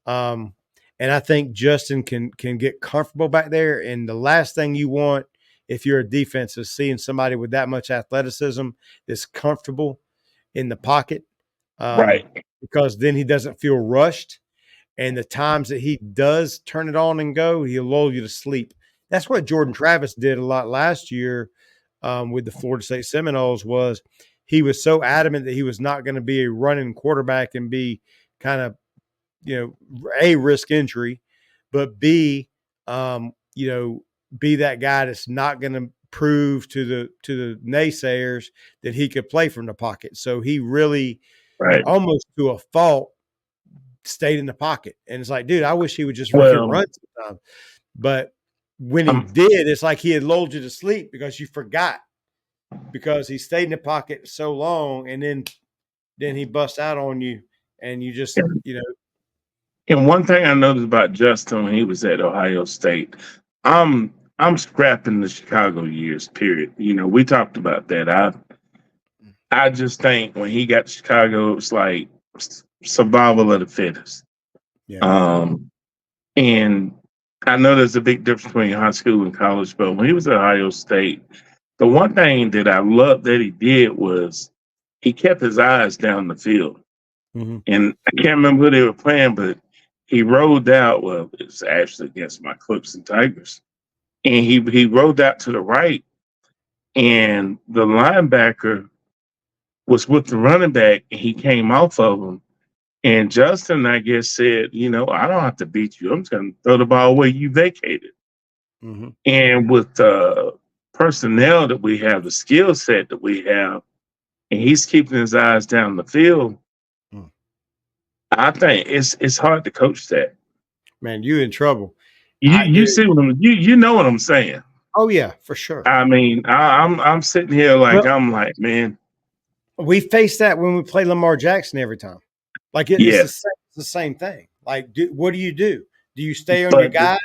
And I think Justin can get comfortable back there. And the last thing you want if you're a defense is seeing somebody with that much athleticism that's comfortable in the pocket. Because then he doesn't feel rushed. And the times that he does turn it on and go, he'll lull you to sleep. That's what Jordan Travis did a lot last year with the Florida State Seminoles. Was he was so adamant that he was not going to be a running quarterback and be kind of, A, risk injury, but B, be that guy that's not going to prove to the naysayers that he could play from the pocket. So he really almost to a fault stayed in the pocket. And it's like, dude, I wish he would just run sometimes. But when he did, it's like he had lulled you to sleep because you forgot, because he stayed in the pocket so long, and then he busts out on you, and you just, And one thing I noticed about Justin when he was at Ohio State, I'm scrapping the Chicago years, period. We talked about that. I just think when he got to Chicago, it was like survival of the fittest. And I know there's a big difference between high school and college, but when he was at Ohio State, the one thing that I loved that he did was he kept his eyes down the field. Mm-hmm. And I can't remember who they were playing, but he rolled out. Well, it was actually against my Clips and Tigers, and he rolled out to the right, and the linebacker was with the running back, and he came off of him. And Justin, I guess, said, I don't have to beat you. I'm just going to throw the ball away. You vacated. Mm-hmm. And with the personnel that we have, the skill set that we have, and he's keeping his eyes down the field, I think it's hard to coach that. Man, you in trouble. You see what you know what I'm saying? Oh yeah, for sure. I mean, I'm sitting here like I'm like, man. We face that when we play Lamar Jackson every time. Like it's the same thing. Like, what do? Do you stay on your guys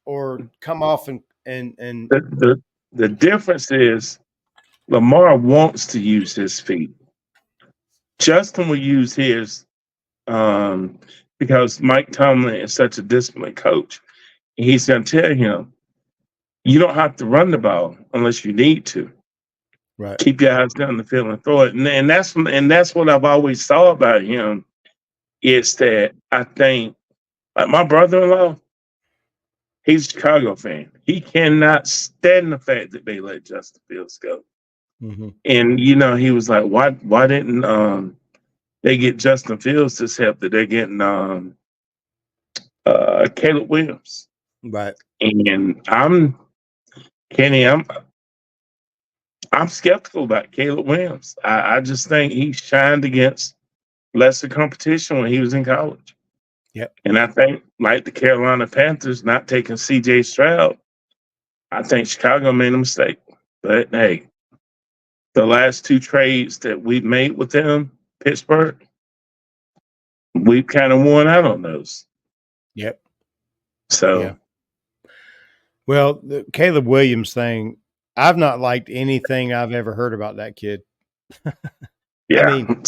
or come off and the difference is Lamar wants to use his feet. Justin will use his because Mike Tomlin is such a disciplined coach. He's going to tell him, you don't have to run the ball unless you need to. Right. Keep your eyes down the field and throw it. And that's what I've always thought about him is that I think, like my brother-in-law, he's a Chicago fan. He cannot stand the fact that they let Justin Fields go. Mm-hmm. And he was like, why didn't they get Justin Fields this help that they're getting Caleb Williams? Right. And I'm skeptical about Caleb Williams. I just think he shined against lesser competition when he was in college. Yep. And I think, like the Carolina Panthers not taking C.J. Stroud, I think Chicago made a mistake. But hey, the last two trades that we've made with them, Pittsburgh, we've kind of won out on those. Yep. So, yeah. Well, the Caleb Williams thing, I've not liked anything I've ever heard about that kid. yeah. I mean,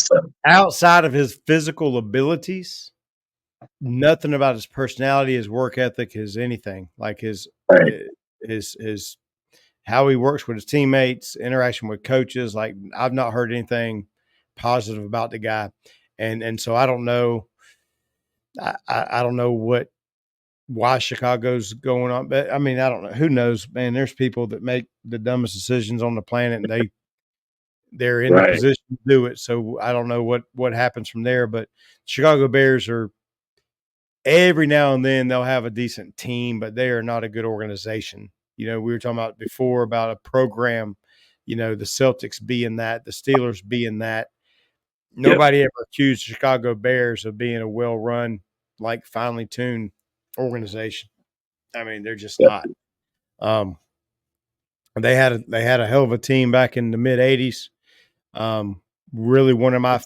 outside of his physical abilities, nothing about his personality, his work ethic, his anything. Like his how he works with his teammates, interaction with coaches. Like I've not heard anything positive about the guy, and so I don't know. I don't know why Chicago's going on, but I mean I don't know. Who knows, man? There's people that make the dumbest decisions on the planet, and they're in the position to do it. So I don't know what happens from there. But Chicago Bears are every now and then they'll have a decent team, but they are not a good organization. We were talking about before about a program, the Celtics being that, the Steelers being that. Nobody ever accused the Chicago Bears of being a well-run, like finely tuned organization. I mean, they're just not. They had a hell of a team back in the mid '80s. Really, one of my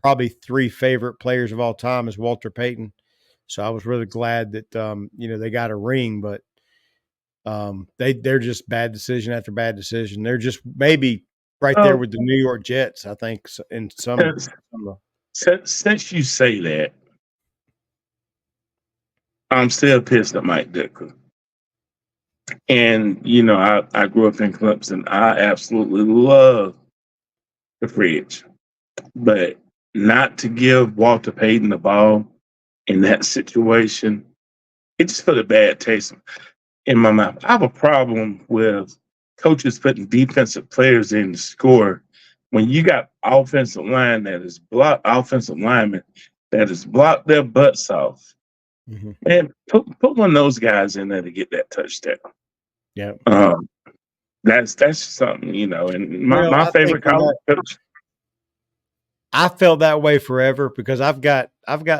probably three favorite players of all time is Walter Payton. So I was really glad that they got a ring, but they're just bad decision after bad decision. They're just maybe right there with the New York Jets, I think. In some since you say that, I'm still pissed at Mike Ditka. And I grew up in Clemson. I absolutely love the fridge, but not to give Walter Payton the ball in that situation, it just put a bad taste in my mouth. I have a problem with coaches putting defensive players in to score when you got offensive linemen that is blocked their butts off. Mm-hmm. And put one of those guys in there to get that touchdown. Yeah. That's something, and my favorite college coach. I felt that way forever because I've got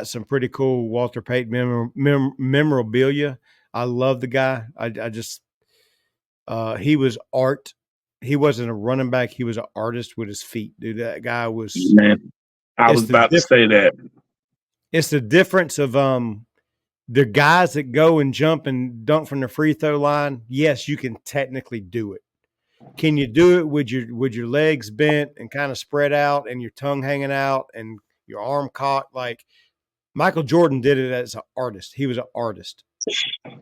some pretty cool Walter Payton memorabilia. I love the guy. I just he was art. He wasn't a running back. He was an artist with his feet, dude. That guy was. Man, I was about to say that. It's the difference of the guys that go and jump and dunk from the free throw line. Yes, you can technically do it. Can you do it with your legs bent and kind of spread out and your tongue hanging out and your arm caught? Like Michael Jordan did it as an artist. He was an artist.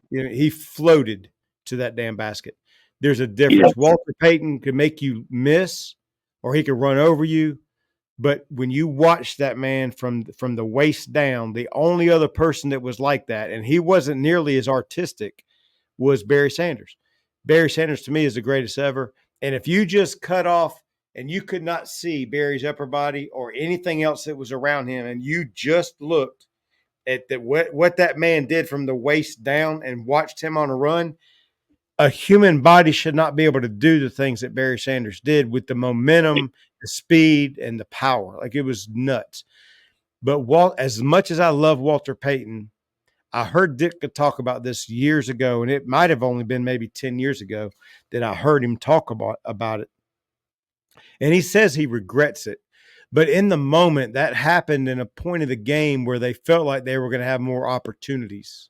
You know, he floated to that damn basket. There's a difference. Yes, Walter Payton could make you miss, or he could run over you. But when you watch that man from the waist down, the only other person that was like that, and he wasn't nearly as artistic, was Barry Sanders. Barry Sanders to me is the greatest ever. And if you just cut off and you could not see Barry's upper body or anything else that was around him, and you just looked at what that man did from the waist down and watched him on a run, a human body should not be able to do the things that Barry Sanders did with the momentum, the speed, and the power. Like it was nuts. But as much as I love Walter Payton, I heard Ditka talk about this years ago, and it might have only been maybe 10 years ago that I heard him talk about it. And he says he regrets it. But in the moment, that happened in a point of the game where they felt like they were going to have more opportunities.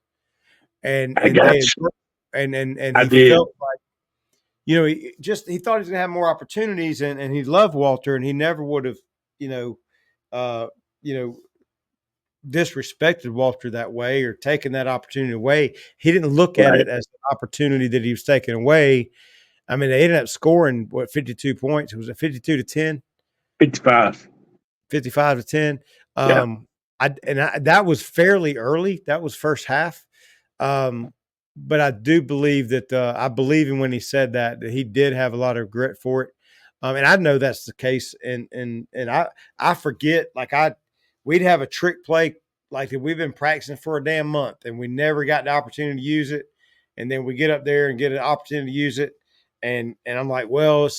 And I and got they you. and I he did. felt like, you know, he thought he was going to have more opportunities, and he loved Walter, and he never would have, you know, uh, you know, disrespected Walter that way or taken that opportunity away. He didn't look at Right. it as an opportunity that he was taking away. I mean, they ended up scoring 52 points. Was it 52 to 10? 55. 55 to 10. Yeah. That was fairly early. That was first half. But I do believe that I believe him when he said that he did have a lot of regret for it. And I know that's the case. And I forget, like we'd have a trick play like that we've been practicing for a damn month and we never got the opportunity to use it. And then we get up there and get an opportunity to use it. And I'm like, well,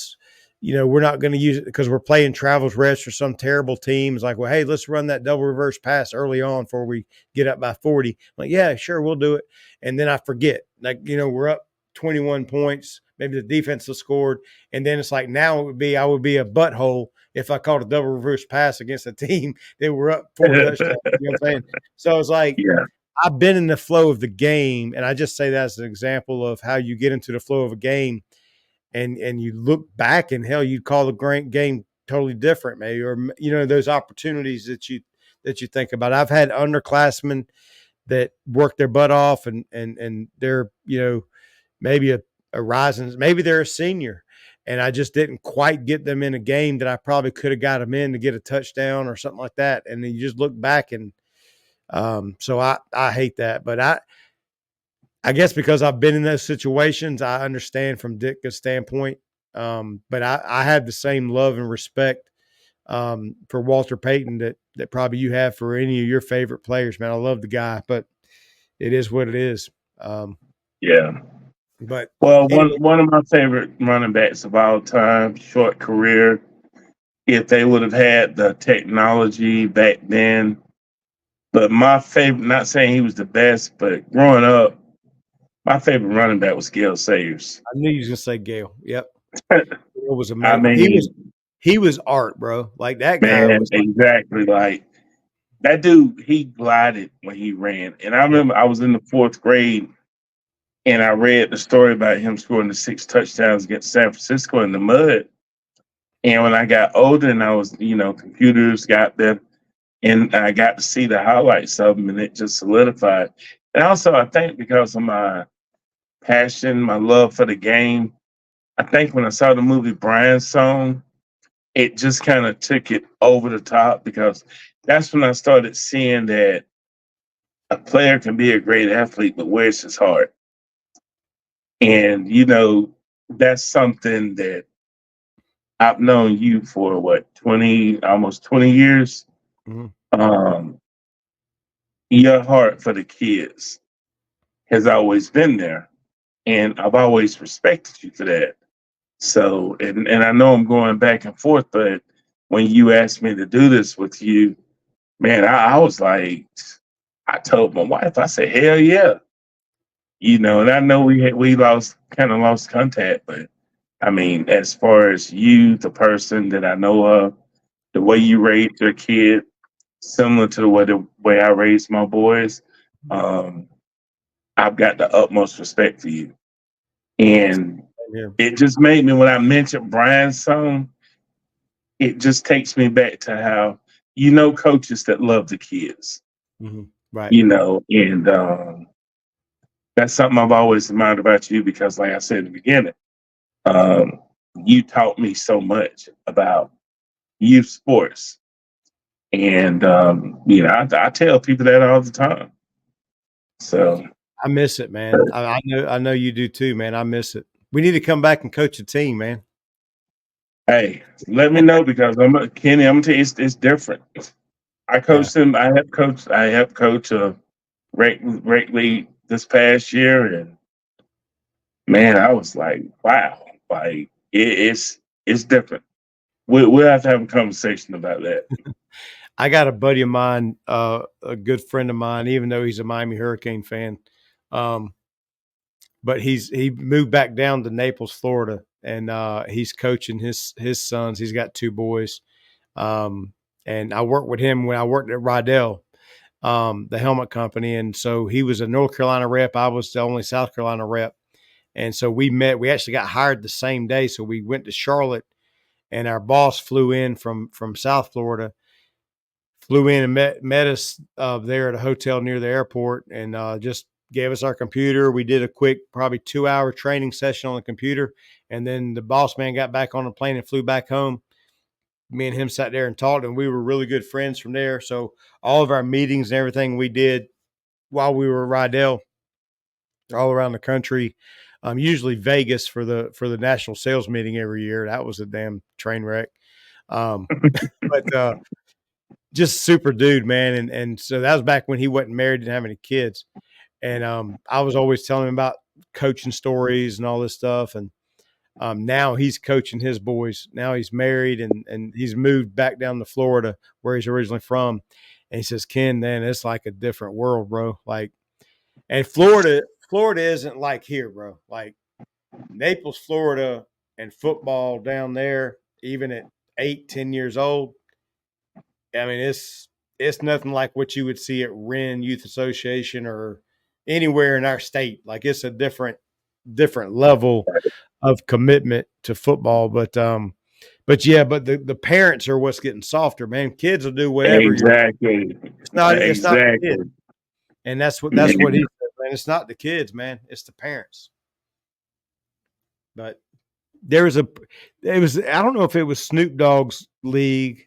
we're not going to use it because we're playing Travels Rest or some terrible team. It's like, well, hey, let's run that double reverse pass early on before we get up by 40. I'm like, yeah, sure, we'll do it. And then I forget, like, we're up 21 points. Maybe the defense has scored. And then it's like, now I would be a butthole if I called a double reverse pass against a team that were up 4 touchdowns. You know what I'm saying? So it's like, Yeah. I've been in the flow of the game. And I just say that as an example of how you get into the flow of a game and you look back and hell, you'd call the great game totally different, maybe, or those opportunities that you think about. I've had underclassmen that work their butt off, and they're maybe a rising, maybe they're a senior, and I just didn't quite get them in a game that I probably could have got them in to get a touchdown or something like that, and then you just look back and so I hate that, but I guess because I've been in those situations, I understand from Ditka's standpoint. But I have the same love and respect for Walter Payton that probably you have for any of your favorite players, man. I love the guy, but it is what it is. Yeah. But Well, anyway, one of my favorite running backs of all time, short career. If they would have had the technology back then, but my favorite, not saying he was the best, but growing up, my favorite running back was Gale Sayers. I knew you was gonna say Gale. Yep, it was I amazing. mean, He was art, bro. Like that guy man, was like, exactly. Like that dude, he glided when he ran. And I yep, remember I was in the fourth grade and I read the story about him scoring the 6 touchdowns against San Francisco in the mud. And when I got older and I was, computers got there and I got to see the highlights of him and it just solidified. And also, I think because of my passion, my love for the game, I think when I saw the movie Brian's Song, it just kind of took it over the top because that's when I started seeing that a player can be a great athlete, but where's his heart? And, that's something that I've known you for what, 20, almost 20 years. mhm. Um, your heart for the kids has always been there. And I've always respected you for that. So, and I know I'm going back and forth, but when you asked me to do this with you, man, I was like, I told my wife, I said, hell yeah. Yeah, And I know we kind of lost contact, but I mean, as far as you, the person that I know of, the way you raised your kid, similar to the way I raised my boys, um, I've got the utmost respect for you. And same here. it just made me, when I mentioned Brian's son, it just takes me back to how, coaches that love the kids, Right. and That's something I've always admired about you because, like I said in the beginning, um, you taught me so much about youth sports. And, I tell people that all the time. So, I miss it, man. I know you do too, man. I miss it. We need to come back and coach a team, man. hey, let me know because Kenny. I'm gonna tell you, it's different. I Yeah. coached him. I helped coach a rec league this past year, and man, I was like, wow, like it's different. We'll have to have a conversation about that. I got a buddy of mine, a good friend of mine, even though he's a Miami Hurricane fan. Um, but he moved back down to Naples, Florida, and he's coaching his sons. He's got two boys. And I worked with him when I worked at Rydell, the helmet company. And so he was a North Carolina rep. I was the only South Carolina rep. And so we met. We actually got hired the same day. So we went to Charlotte, and our boss flew in from South Florida, flew in and met us there at a hotel near the airport, and just gave us our computer. We did a quick, probably 2-hour training session on the computer, and then the boss man got back on the plane and flew back home. Me and him sat there and talked, and we were really good friends from there. So all of our meetings and everything we did while we were at Rydell all around the country, usually Vegas for the national sales meeting every year. That was a damn train wreck. Um, but just super dude, man. And so that was back when he wasn't married, didn't have any kids. And I was always telling him about coaching stories and all this stuff. And now he's coaching his boys. Now he's married, and he's moved back down to Florida where he's originally from. And he says, Ken, man, it's like a different world, bro. Like, and Florida isn't like here, bro. Like Naples, Florida, and football down there, even at 8, 10 years old. I mean, it's nothing like what you would see at Wren Youth Association or anywhere in our state. Like it's a different level of commitment to football. But yeah, but the parents are what's getting softer, man. Kids will do whatever. Exactly. It's not the Exactly. kids. And that's what he said, man. It's not the kids, man. It's the parents. But there was I don't know if it was Snoop Dogg's league.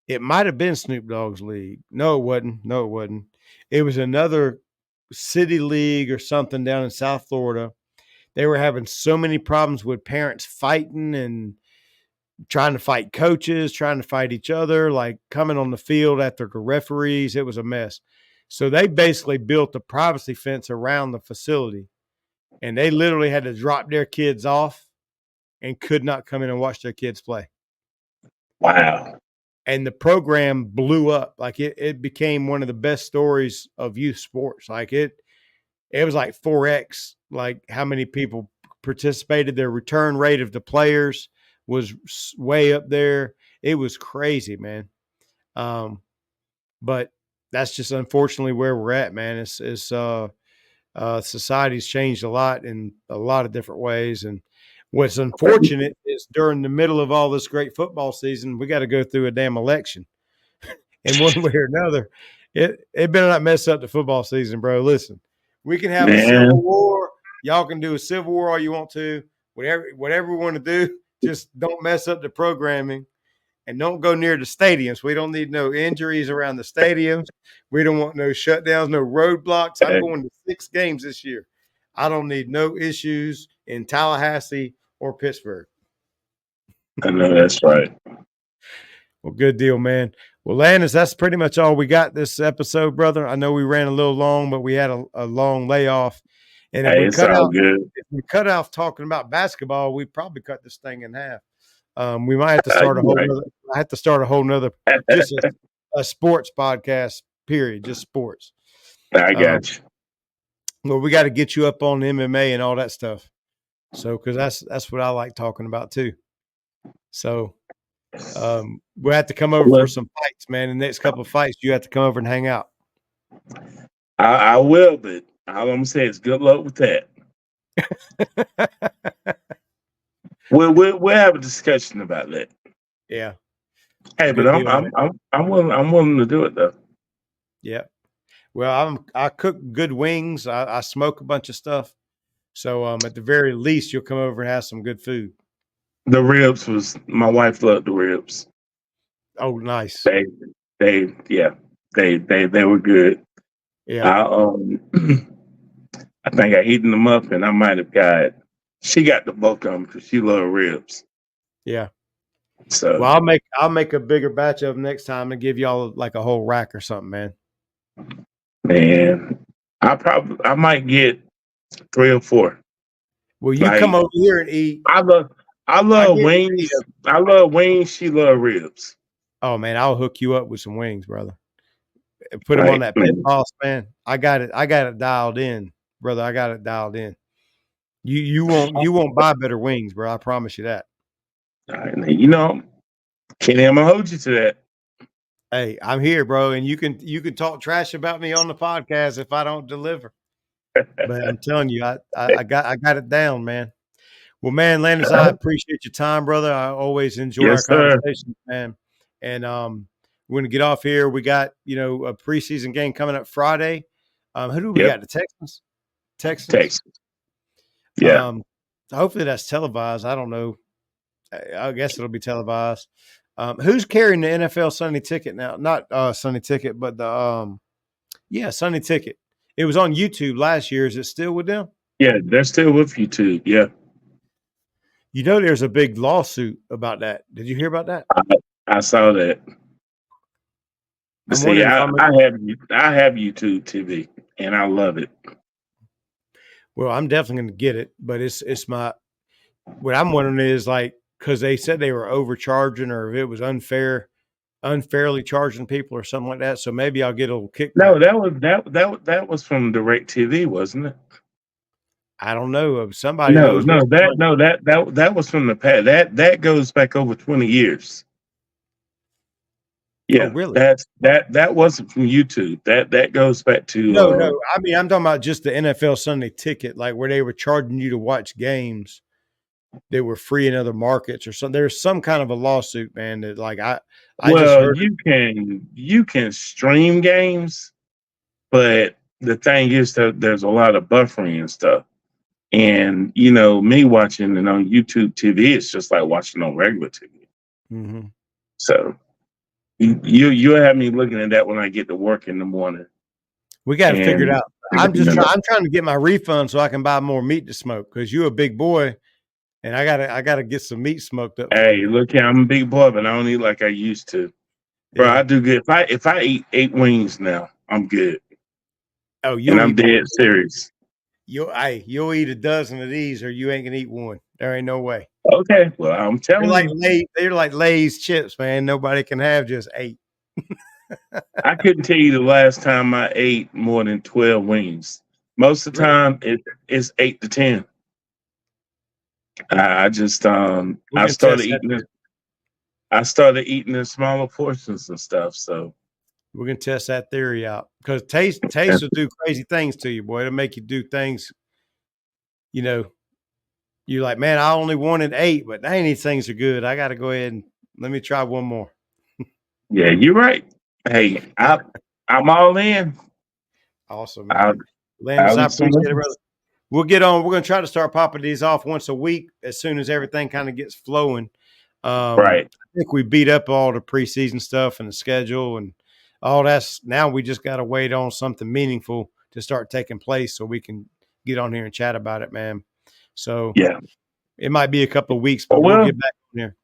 It might have been Snoop Dogg's league. No, it wasn't. No, it wasn't. It was another city league or something down in South Florida. They were having so many problems with parents fighting and trying to fight coaches, trying to fight each other, like coming on the field after the referees. It was a mess. So they basically built a privacy fence around the facility, and they literally had to drop their kids off and could not come in and watch their kids play. Wow. And the program blew up. Like it became one of the best stories of youth sports. Like it was like 4X, like how many people participated. Their return rate of the players was way up there. It was crazy, man. But that's just unfortunately where we're at, man. Society's changed a lot in a lot of different ways. And what's unfortunate is during the middle of all this great football season, we got to go through a damn election in one way or another. It better not mess up the football season, bro. Listen, we can have a civil Man. war. Y'all can do a civil war all you want to. Whatever we want to do, just don't mess up the programming and don't go near the stadiums. We don't need no injuries around the stadiums. We don't want no shutdowns, no roadblocks. I'm going to 6 games this year. I don't need no issues in Tallahassee or Pittsburgh. I know that's right. Well, good deal, man. Well, Landis, that's pretty much all we got this episode, brother. I know we ran a little long, but we had a long layoff. And Hey, it's all good. if we cut off talking about basketball, we probably cut this thing in half. We might have to start a whole Right. nother. I have to start a whole nother, just a sports podcast. Period, just sports. I got you. Well, we got to get you up on MMA and all that stuff. So, because that's what I like talking about too. So, we'll have to come over for some fights, man. The next couple of fights, you have to come over and hang out. I will, but all I'm gonna say is good luck with that. We'll have a discussion about that. Yeah. Hey, Good but deal, man. I'm willing to do it though. Yeah. Well, I cook good wings. I smoke a bunch of stuff. So at the very least, you'll come over and have some good food. The ribs was my wife loved the ribs. Oh, nice. They yeah, they were good. Yeah, I I think I eaten them up, and I might have got. She got the bulk of them because she loved ribs. yeah. So Well, I'll make a bigger batch of them next time and give y'all like a whole rack or something, man. man, I might get 3 or 4. Well, you come Like over here and eat. I love I I love get you to eat wings. 'em. I love wings. She love ribs. Oh man, I'll hook you up with some wings, brother. And put them on Like that pit man, boss, man. I got it. I got it dialed in, brother. I got it dialed in. You won't buy better wings, bro. I promise you that. you know, Kenny, I'm gonna hold you to that. Hey, I'm here, bro, and you can talk trash about me on the podcast if I don't deliver. But I'm telling you, I got it down, man. Well, man, Landis, I appreciate your time, brother. I always enjoy our Yes, sir. conversations, man. And we're gonna get off here. We got a preseason game coming up Friday. Who do we Yep. got? The Texans. Texans. Texas. Yeah. Um, hopefully that's televised. I don't know. I guess it'll be televised. Who's carrying the NFL Sunday Ticket now? Not Sunday Ticket, but the Sunday Ticket. It was on YouTube last year. Is it still with them? Yeah, they're still with you too. Yeah. You know, there's a big lawsuit about that. Did you hear about that? I saw that. I'm See, wondering if I have YouTube TV and I love it. well, I'm definitely going to get it, but it's my what I'm wondering is like because they said they were overcharging or if it was unfairly charging people or something like that. So maybe I'll get a little kickback. No, that was from Direct TV, wasn't it? I don't know. Somebody No, knows no, what's that going. no, that was from the past. That goes back over 20 years. Oh, Yeah, really? that wasn't from YouTube. That goes back to No, no. I mean, I'm talking about just the NFL Sunday Ticket, like where they were charging you to watch games that were free in other markets or something. There's some kind of a lawsuit, man. That like I just well, heard. you can stream games, but the thing is that there's a lot of buffering and stuff. And me watching it on YouTube TV, it's just like watching on regular TV. Mhm. So you have me looking at that when I get to work in the morning. We got to figure it And out. I'm trying to get my refund so I can buy more meat to smoke because you're a big boy, and I gotta get some meat smoked up for hey, you. look here, I'm a big boy, but I don't eat like I used to. Bro, Yeah. I do good. If I eat 8 wings now, I'm good. Oh, And you'll I'm eat more. dead serious. You'll eat a dozen of these, or you ain't gonna eat one. There ain't no way. Okay, well, I'm telling you, They're like Lay's chips, man. Nobody can have just 8. I couldn't tell you the last time I ate more than 12 wings. Most of the Really? time, it's 8 to 10. I just We can test that theory. I started eating in smaller portions and stuff. So We can test that theory out because taste will do crazy things to you, boy. It'll make you do things. You know, you're like, man, I only wanted 8, but dang, these things are good. I got to go ahead and let me try one more. yeah, you're right. Hey, I'm all in. Awesome, man. I'll Landis, I'll I eat some appreciate it, brother. wings. We'll get on. We're going to try to start popping these off once a week as soon as everything kind of gets flowing. Right. I think we beat up all the preseason stuff and the schedule and all that's now we just got to wait on something meaningful to start taking place so we can get on here and chat about it, man. So Yeah. it might be a couple of weeks, but Oh, we'll well, get back on here.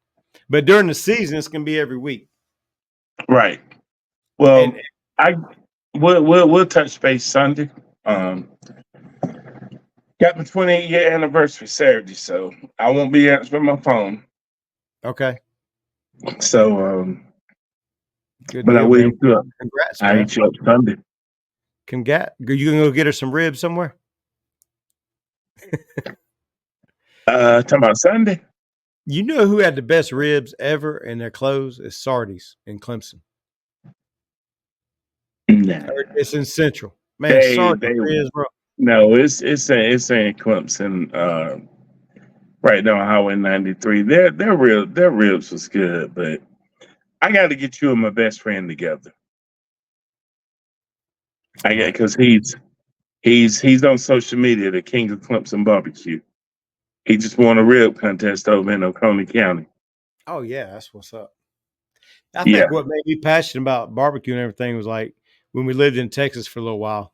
But during the season, it's going to be every week. right. And Well, I we'll touch base Sunday. Um, got my 28-year anniversary Saturday, so I won't be answering my phone. okay, So, good but I deal, will man. hit you up. Congrats, I man. hit you up Sunday. Congrats. You can go get her some ribs somewhere. Talking about Sunday. You know who had the best ribs ever in their clothes? Is Sardi's in Clemson. Nah, It's in Central. Man, they Sardi's they ribs, bro. no, it's in Clemson. Right now on Highway 93. Their ribs was good, but I got to get you and my best friend together. I get because he's on social media, the king of Clemson barbecue. He just won a rib contest over in Oconee County. Oh yeah, that's what's up. I Yeah, think what made me passionate about barbecue and everything was like when we lived in Texas for a little while,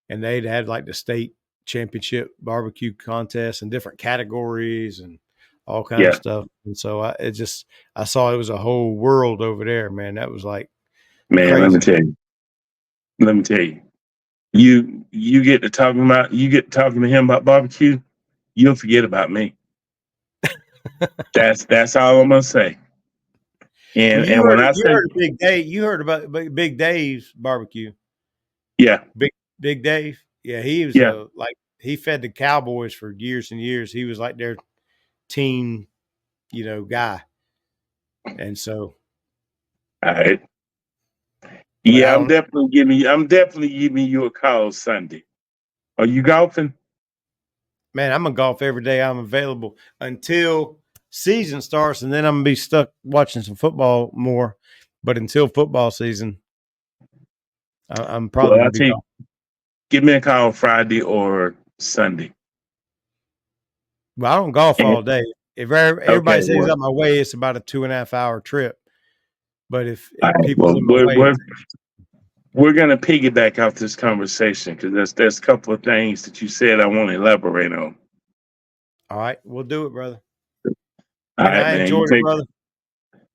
and they'd had like the state championship barbecue contests and different categories and all kind of yeah, stuff. And so I saw it was a whole world over there, man. That was like man. Let me crazy. tell you. Let me tell you. You get talking to him about barbecue. You'll forget about me. That's all I'm gonna say. Well, And you and when heard I you say heard of Big Dave. You heard about Big Dave's barbecue. yeah, Big Dave. Yeah, he was yeah, like he fed the Cowboys for years and years. He was like their team, guy. And so, all right. but Yeah, I I'm don't. definitely giving you a call Sunday. Are you golfing? Man, I'm gonna golf every day I'm available until season starts, and then I'm gonna be stuck watching some football more. But until football season, I'm probably Well, gonna I'll be tell you, golf. give me a call Friday or Sunday. Well, I don't golf And, all day. If okay, everybody says well, on my way, it's about a 2.5 hour trip. But all if right, people's well, in my we're, way, we're we're gonna piggyback off this conversation because there's a couple of things that you said I want to elaborate on. all right, we'll do it, brother. All Man, right, I man. You enjoyed it, take brother.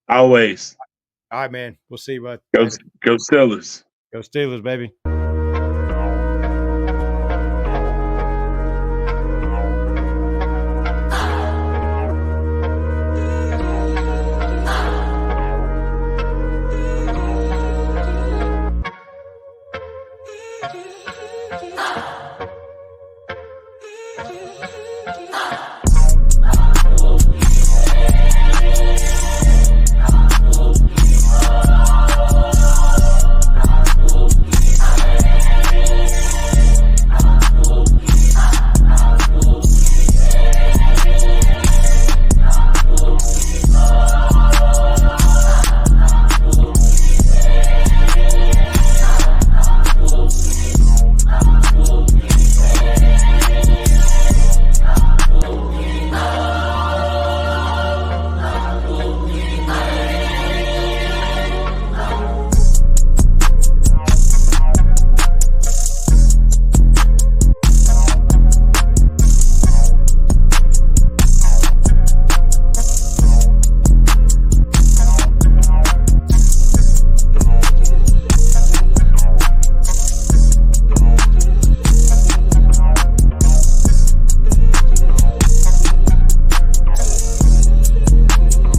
always All right, man. We'll see you, bud. go Later. go Steelers. Go Steelers, baby.